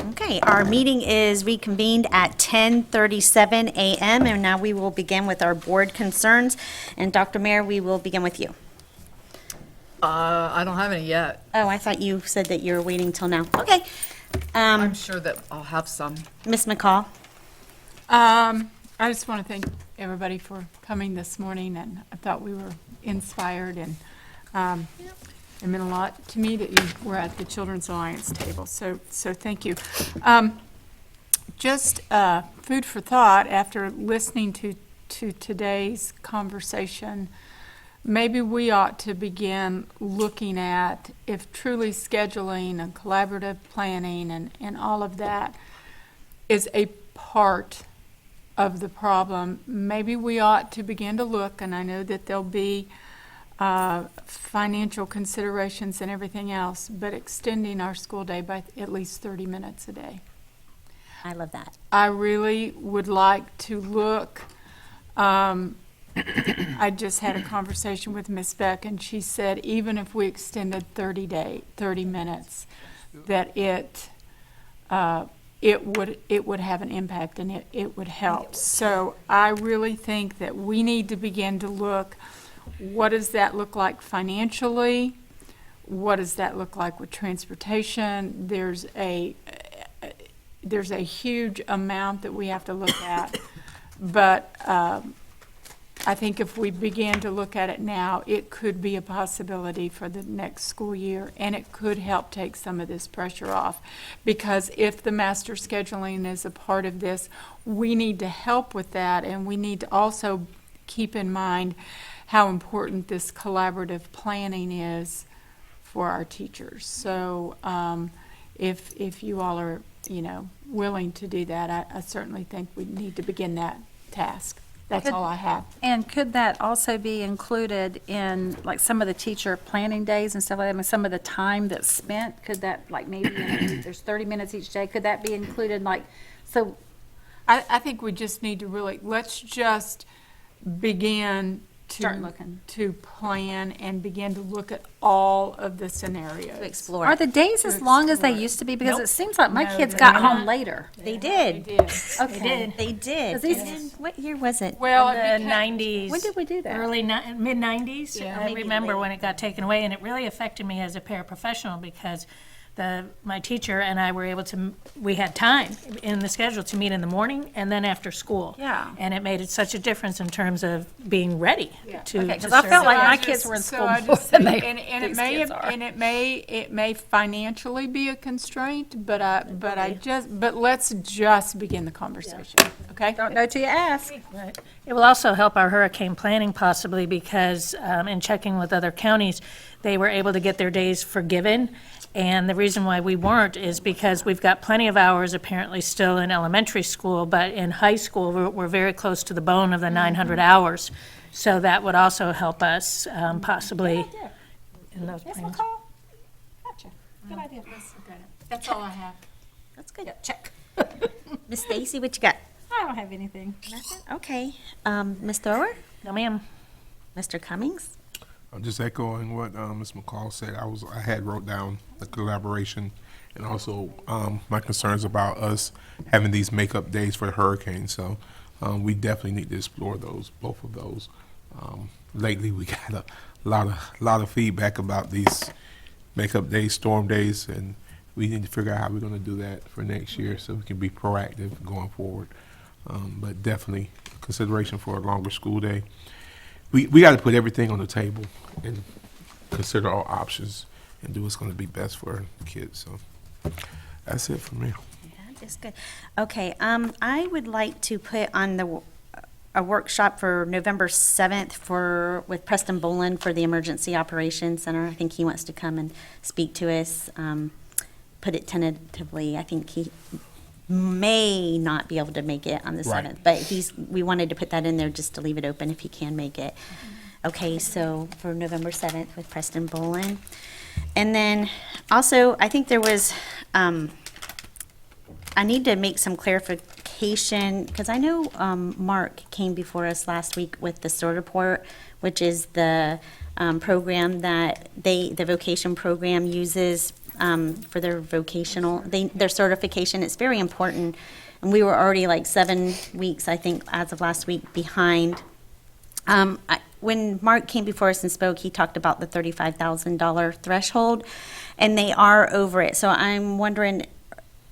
Okay, our meeting is reconvened at 10:37 a.m., and now we will begin with our board concerns. And Dr. Mayor, we will begin with you. I don't have any yet. Oh, I thought you said that you were waiting till now. Okay. I'm sure that I'll have some. Ms. McCall? I just want to thank everybody for coming this morning, and I thought we were inspired, and it meant a lot to me that you were at the Children's Alliance table, so thank you. Just food for thought, after listening to today's conversation, maybe we ought to begin looking at if truly scheduling and collaborative planning and all of that is a part of the problem. Maybe we ought to begin to look, and I know that there'll be financial considerations and everything else, but extending our school day by at least 30 minutes a day. I love that. I really would like to look, I just had a conversation with Ms. Beck, and she said even if we extended 30 minutes, that it would have an impact, and it would help. So I really think that we need to begin to look, what does that look like financially? What does that look like with transportation? There's a huge amount that we have to look at, but I think if we began to look at it now, it could be a possibility for the next school year, and it could help take some of this pressure off. Because if the master scheduling is a part of this, we need to help with that, and we need to also keep in mind how important this collaborative planning is for our teachers. So if you all are, willing to do that, I certainly think we need to begin that task. That's all I have. And could that also be included in, like, some of the teacher planning days and stuff like that? I mean, some of the time that's spent, could that, like, maybe there's 30 minutes each day, could that be included, like, so? I think we just need to really, let's just begin Start looking. to plan and begin to look at all of the scenarios. To explore. Are the days as long as they used to be? Because it seems like my kids got home later. They did. Okay. They did. 'Cause these- And then what year was it? Well, The 90s. When did we do that? Mid-90s. Yeah. I Maybe remember late. when it got taken away, and it really affected me as a paraprofessional because my teacher and I were able to, we had time in the schedule to meet in the morning and then after school. Yeah. And it made such a difference in terms of being ready to. Okay, 'cause to I serve felt like the my kids. kids were in So school I more just than think- they, and these it may kids have- are. and it may financially be a constraint, but let's just begin the conversation, okay? Don't know till you ask. Right. It will also help our hurricane planning possibly because in checking with other counties, they were able to get their days forgiven. And the reason why we weren't is because we've got plenty of hours apparently still in elementary school, but in high school, we're very close to the bone of the 900 hours. So that would also help us possibly in those plans. Gotcha. Good idea. That's all I have. That's good. Check. Miss Stacy, what you got? I don't have anything. Nothing? Okay. Ms. Thrower? No, ma'am. Mr. Cummings? I'm just echoing what Ms. McCall said. I had wrote down the collaboration and also my concerns about us having these makeup days for the hurricane. So we definitely need to explore both of those. Lately, we got a lot of feedback about these makeup days, storm days, and we need to figure out how we're going to do that for next year so we can be proactive going forward. But definitely consideration for a longer school day. We got to put everything on the table and consider all options and do what's going to be best for the kids. So that's it for me. Yeah, that's good. Okay, I would like to put on a workshop for November 7th with Preston Boland for the Emergency Operations Center. I think he wants to come and speak to us. Put it tentatively. I think he may not be able to make it on the 7th, but we wanted to put that in there just to leave it open if he can make it. Okay, so for November 7th with Preston Boland. And then also, I think there was, I need to make some clarification, because I know Mark came before us last week with the STOR report, which is the program that the vocation program uses for their vocational, their certification. It's very important. And we were already like 7 weeks, I think, as of last week, behind. When Mark came before us and spoke, he talked about the $35,000 threshold, and they are over it. So I'm wondering,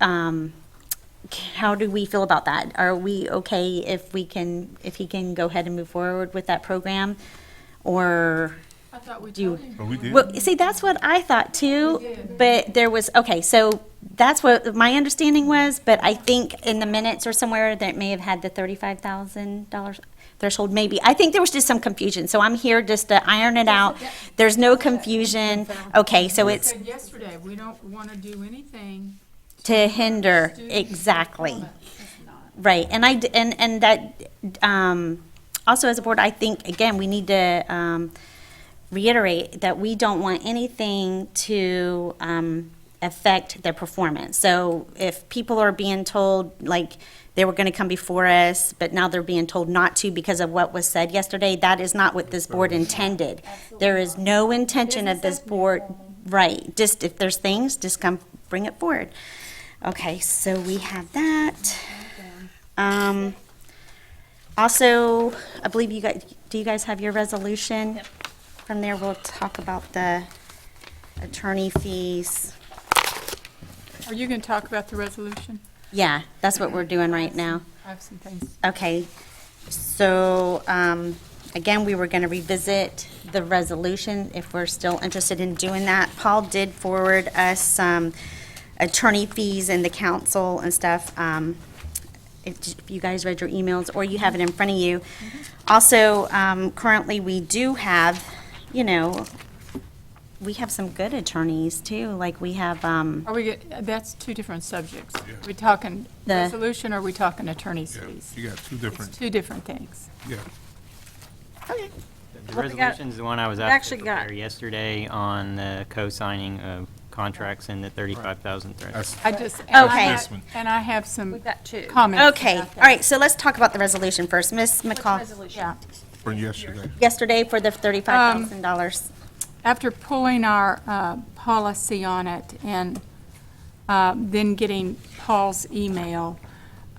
how do we feel about that? Are we okay if he can go ahead and move forward with that program? Or I thought we do you? told him. Oh, we did? Well, see, that's what I thought too, but there was, okay, so that's what my understanding was, but I think in the minutes or somewhere that may have had the $35,000 threshold, maybe. I think there was just some confusion, so I'm here just to iron it out. There's no confusion. Okay, so We it's said yesterday, we don't want to do anything. to hinder, exactly. Right, and and that, also as a board, I think, again, we need to, reiterate that we don't want anything to, affect their performance. So if people are being told, like, they were gonna come before us, but now they're being told not to because of what was said yesterday, that is not what this board intended. There is no intention of this board, right, just if there's things, just come bring it forward. Okay, so we have that. Also, I believe you guys, do you guys have your resolution? From there, we'll talk about the attorney fees. Are you going to talk about the resolution? Yeah, that's what we're doing right now. I have some things. Okay, so, again, we were gonna revisit the resolution if we're still interested in doing that. Paul did forward us some attorney fees in the council and stuff, if you guys read your emails, or you have it in front of you. Also, currently, we do have, we have some good attorneys, too, like we have, Are we, that's two different subjects. Are we talking The- resolution, or are we talking attorney's Yeah, fees? you got two different, Two different things. yeah. okay, The Well, we got- resolution is the one I was we asked to actually got- prepare yesterday on the co-signing of contracts and the 35,000 threshold. That's I just, and I Okay. have- and I have some We've got two. comments. okay, about all that. right, so let's talk about the resolution first. Ms. McCall, Yeah. from yesterday. yesterday for the $35,000. After pulling our policy on it and then getting Paul's email,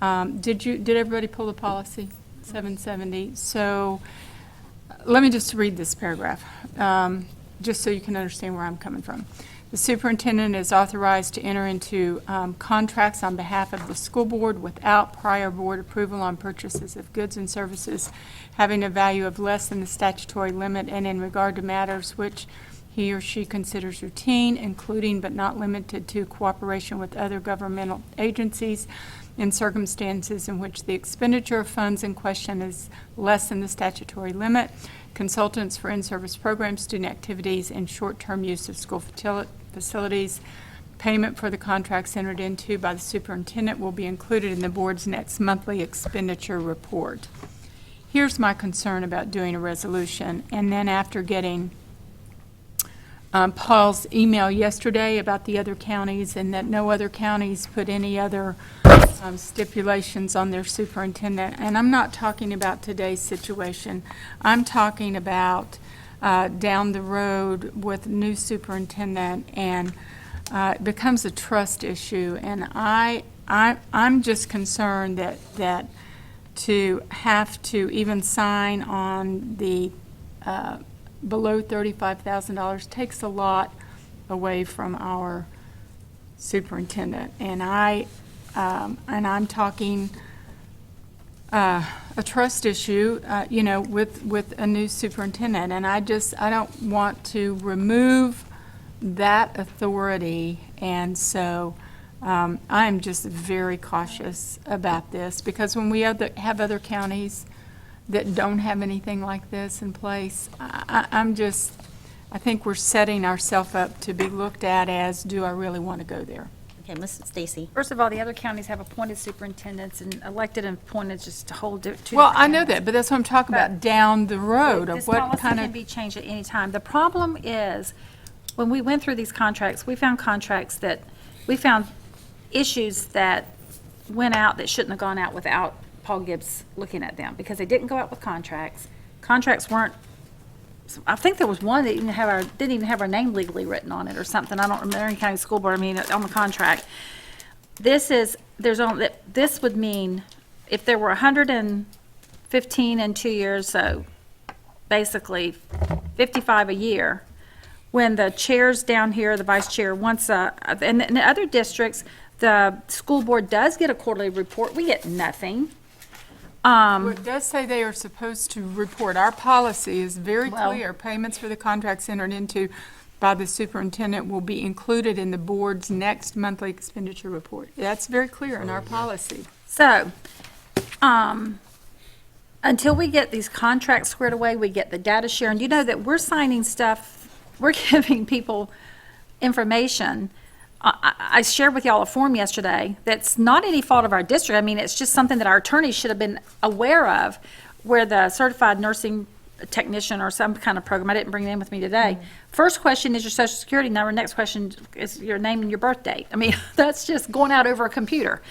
did everybody pull the policy? 770? So let me just read this paragraph, just so you can understand where I'm coming from. The superintendent is authorized to enter into contracts on behalf of the school board without prior board approval on purchases of goods and services having a value of less than the statutory limit, and in regard to matters which he or she considers routine, including but not limited to cooperation with other governmental agencies in circumstances in which the expenditure of funds in question is less than the statutory limit, consultants for in-service programs, student activities, and short-term use of school facilities. Payment for the contracts entered into by the superintendent will be included in the board's next monthly expenditure report. Here's my concern about doing a resolution, and then after getting Paul's email yesterday about the other counties and that no other counties put any other stipulations on their superintendent. And I'm not talking about today's situation. I'm talking about down the road with new superintendent, and it becomes a trust issue. And I'm just concerned that to have to even sign on the below $35,000 takes a lot away from our superintendent. And I'm talking a trust issue, with a new superintendent. And I don't want to remove that authority. And so I'm just very cautious about this, because when we have other counties that don't have anything like this in place, I think we're setting ourselves up to be looked at as, do I really want to go there? Okay, Ms. Stacy. First of all, the other counties have appointed superintendents, and elected and appointed just a whole two Well, different I know animals. that, but that's what I'm talking about, down the road of This what policy kind can of, be changed at any time. The problem is, when we went through these contracts, we found issues that went out that shouldn't have gone out without Paul Gibbs looking at them, because they didn't go out with contracts. Contracts weren't I think there was one that didn't even have our name legally written on it or something. I don't remember, Marion County School Board, on the contract. This would mean if there were 115 in 2 years, so basically 55 a year, when the chairs down here, the vice chair, and in other districts, the school board does get a quarterly report. We get nothing. Well, it does say they are supposed to report. Our policy is very Well- clear. Payments for the contracts entered into by the superintendent will be included in the board's next monthly expenditure report. That's very clear in our policy. So, until we get these contracts squared away, we get the data sharing. You know that we're signing stuff, we're giving people information. I shared with y'all a form yesterday that's not any fault of our district. I mean, it's just something that our attorneys should have been aware of, where the certified nursing technician or some kind of program, I didn't bring it in with me today. First question is your social security number, next question is your name and your birth date. I mean, that's just going out over a computer.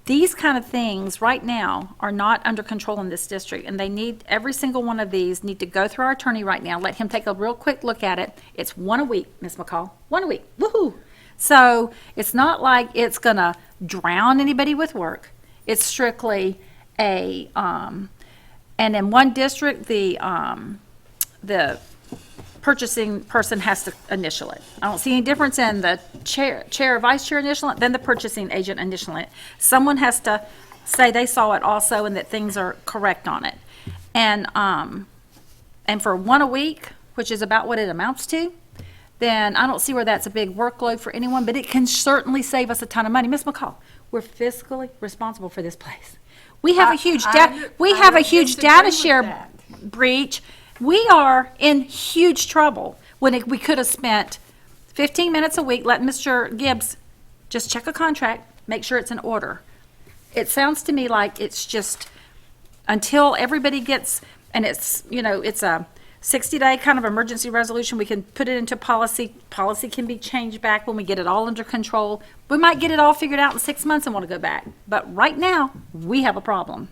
These kind of things right now are not under control in this district, and they need, every single one of these need to go through our attorney right now, let him take a real quick look at it. It's one a week, Ms. McCall, one a week, woohoo! So it's not like it's gonna drown anybody with work. It's strictly and in one district, the purchasing person has to initial it. I don't see any difference in the chair or vice chair initial it, then the purchasing agent initial it. Someone has to say they saw it also and that things are correct on it. And for one a week, which is about what it amounts to, then I don't see where that's a big workload for anyone, but it can certainly save us a ton of money. Ms. McCall, we're fiscally responsible for this place. We have a huge data disagree with share that. breach. We are in huge trouble when we could have spent 15 minutes a week letting Mr. Gibbs just check a contract, make sure it's in order. It sounds to me like it's just until everybody gets, and it's, it's a 60-day kind of emergency resolution. We can put it into policy. Policy can be changed back when we get it all under control. We might get it all figured out in 6 months and want to go back. But right now, we have a problem.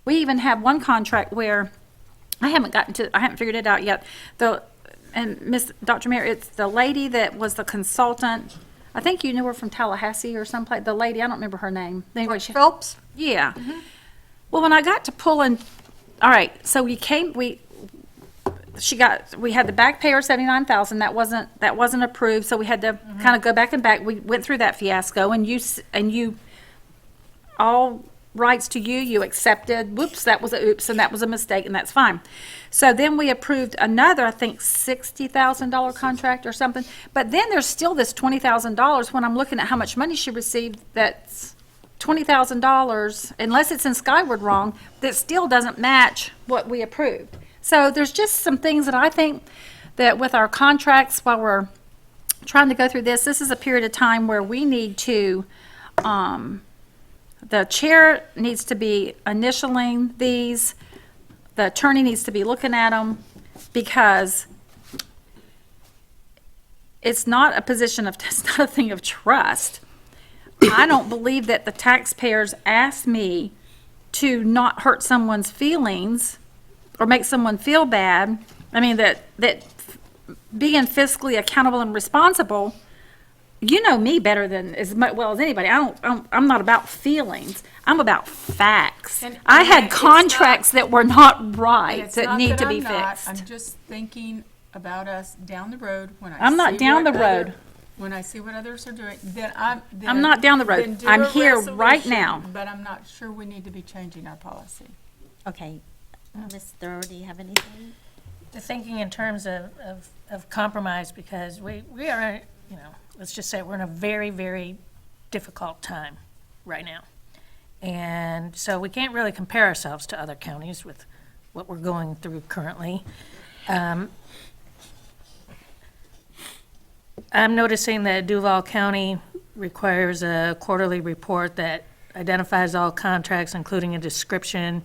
We even have one contract where I haven't figured it out yet. Dr. Mayer, it's the lady that was the consultant. I think you knew her from Tallahassee or someplace. The lady, I don't remember her name. Anyway, Phelps? Yeah. Well, when I got to pulling, all right, so we had the back payer $79,000. That wasn't approved, so we had to kind of go back and back. We went through that fiasco, and you all rights to you accepted. Whoops, that was a oops, and that was a mistake, and that's fine. So then we approved another, I think, $60,000 contract or something. But then there's still this $20,000 when I'm looking at how much money she received. That's $20,000, unless it's in Skyward wrong, that still doesn't match what we approved. So there's just some things that I think that with our contracts, while we're trying to go through this is a period of time where we need to, the chair needs to be initialing these, the attorney needs to be looking at them, because it's not a position of, it's not a thing of trust. I don't believe that the taxpayers asked me to not hurt someone's feelings or make someone feel bad. I mean, that being fiscally accountable and responsible, you know me better than as well as anybody. I'm not about feelings. I'm about facts. And I had it's contracts that were not And right, it's that not need to I'm be not. fixed. I'm just thinking about us down the road when I I'm not see down what the road. When I see what others are doing, I'm not down the road. then do I'm a here right resolution, now. But I'm not sure we need to be changing our policy. Okay. Ms. Thurl, do you have anything? Thinking in terms of compromise, because we are, let's just say we're in a very, very difficult time right now. And so we can't really compare ourselves to other counties with what we're going through currently. I'm noticing that Duval County requires a quarterly report that identifies all contracts, including a description,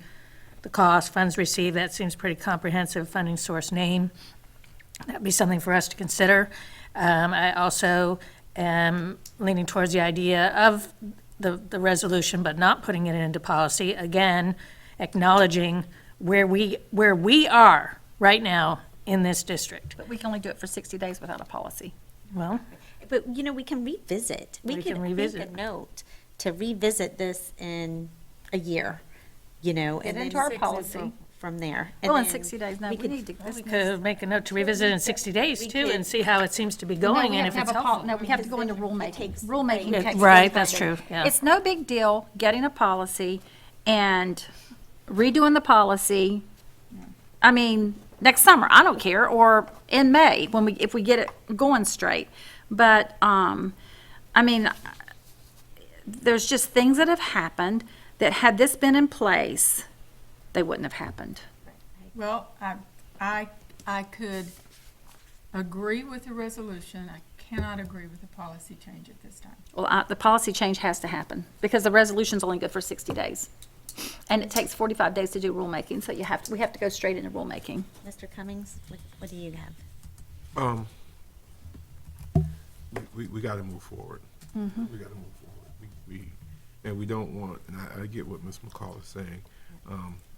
the cost, funds received. That seems pretty comprehensive. Funding source name. That'd be something for us to consider. I also am leaning towards the idea of the resolution, but not putting it into policy. Again, acknowledging where we are right now in this district. But we can only do it for 60 days without a policy. Well, But, we can revisit. We can make revisit. a note to revisit this in a year, and Get then into our fix it policy. from there. Well, in And then 60 days, no, we we could- need to. this we needs- could make a note to revisit in 60 days We too could- and see how it seems to be No, going we and have if to it's have a helpful. No, we have to go into rulemaking. takes- Rulemaking Yeah, takes. right, days by that's day. true, yeah. It's no big deal getting a policy and redoing the policy, I mean, next summer, I don't care, or in May, if we get it going straight. But, I mean, there's just things that have happened that had this been in place, they wouldn't have happened. Well, I could agree with the resolution. I cannot agree with the policy change at this time. Well, the policy change has to happen, because the resolution's only good for 60 days. And it takes 45 days to do rulemaking, so we have to go straight into rulemaking. Mr. Cummings, what do you have? We gotta move forward. We gotta move forward. And we don't want, and I get what Ms. McCall is saying.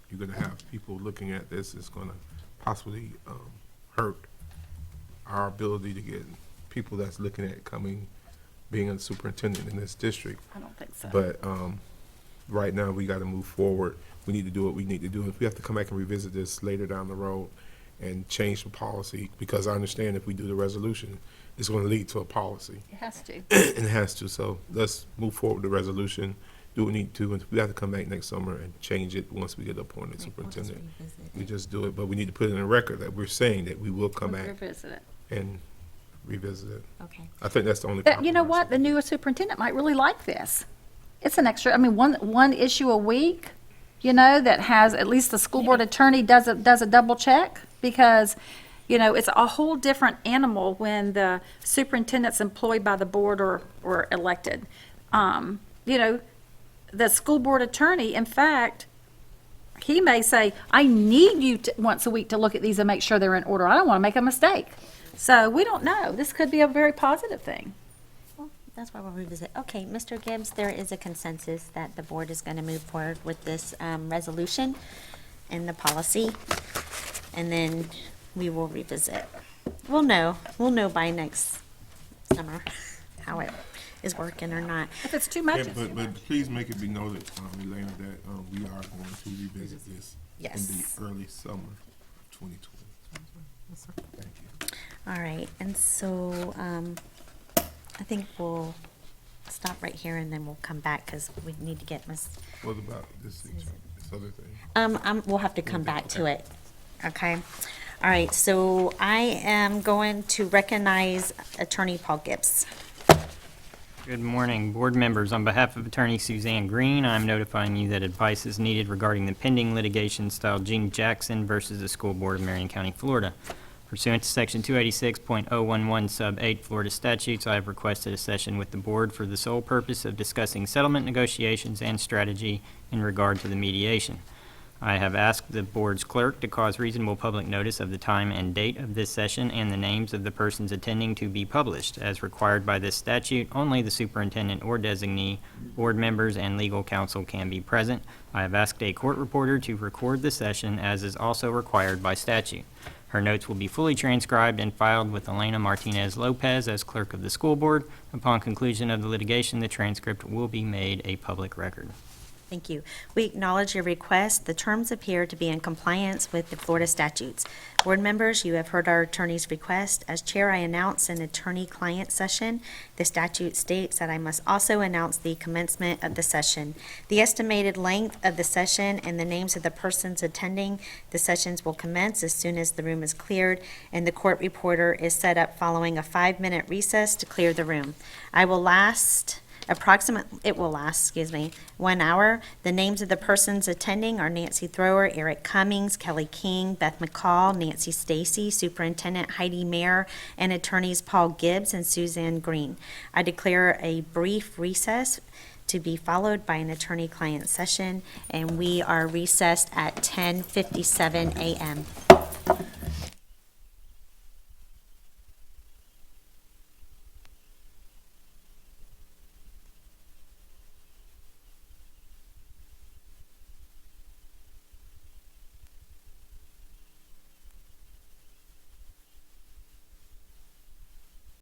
You're gonna have people looking at this, it's gonna possibly, hurt our ability to get people that's looking at being a superintendent in this district. I don't think so. But, right now, we gotta move forward. We need to do what we need to do. If we have to come back and revisit this later down the road and change the policy, because I understand if we do the resolution, it's gonna lead to a policy. It has to. It has to, so let's move forward with the resolution, do what we need to, and if we have to come back next summer and change it once we get appointed superintendent. We just do it, but we need to put it in a record that we're saying that we will come back Revisit it. and revisit it. Okay. I think that's the only. You know what? The new superintendent might really like this. It's an extra, I mean, one issue a week, that has, at least the school board attorney does a double check, because, it's a whole different animal when the superintendent's employed by the board or elected. The school board attorney, in fact, he may say, I need you once a week to look at these and make sure they're in order. I don't want to make a mistake. So we don't know. This could be a very positive thing. Well, that's why we'll revisit. Okay, Mr. Gibbs, there is a consensus that the board is going to move forward with this resolution and the policy, and then we will revisit. We'll know by next summer how it is working or not. If it's too much, Yeah, it's too much. but please make it be noted, Elena, that, we are going to revisit this in Yes. the early summer of 2020. Thank you. All right, and so I think we'll stop right here and then we'll come back because we need to get Ms. What about this other thing? We'll have to come back to it, okay? All right, so I am going to recognize Attorney Paul Gibbs. Good morning, board members. On behalf of Attorney Suzanne Green, I'm notifying you that advice is needed regarding the pending litigation styled Gene Jackson versus the School Board of Marion County, Florida. Pursuant to Section 286.011 Sub 8 Florida statutes, I have requested a session with the board for the sole purpose of discussing settlement negotiations and strategy in regard to the mediation. I have asked the board's clerk to cause reasonable public notice of the time and date of this session and the names of the persons attending to be published. As required by this statute, only the superintendent or designee, board members, and legal counsel can be present. I have asked a court reporter to record the session, as is also required by statute. Her notes will be fully transcribed and filed with Elena Martinez Lopez as clerk of the school board. Upon conclusion of the litigation, the transcript will be made a public record. Thank you. We acknowledge your request. The terms appear to be in compliance with the Florida statutes. Board members, you have heard our attorney's request. As chair, I announce an attorney-client session. The statute states that I must also announce the commencement of the session. The estimated length of the session and the names of the persons attending the sessions will commence as soon as the room is cleared, and the court reporter is set up following a 5-minute recess to clear the room. It will last 1 hour. The names of the persons attending are Nancy Thrower, Eric Cummings, Kelly King, Beth McCall, Nancy Stacy, Superintendent Heidi Mayer, and attorneys Paul Gibbs and Suzanne Green. I declare a brief recess to be followed by an attorney-client session, and we are recessed at 10:57 a.m.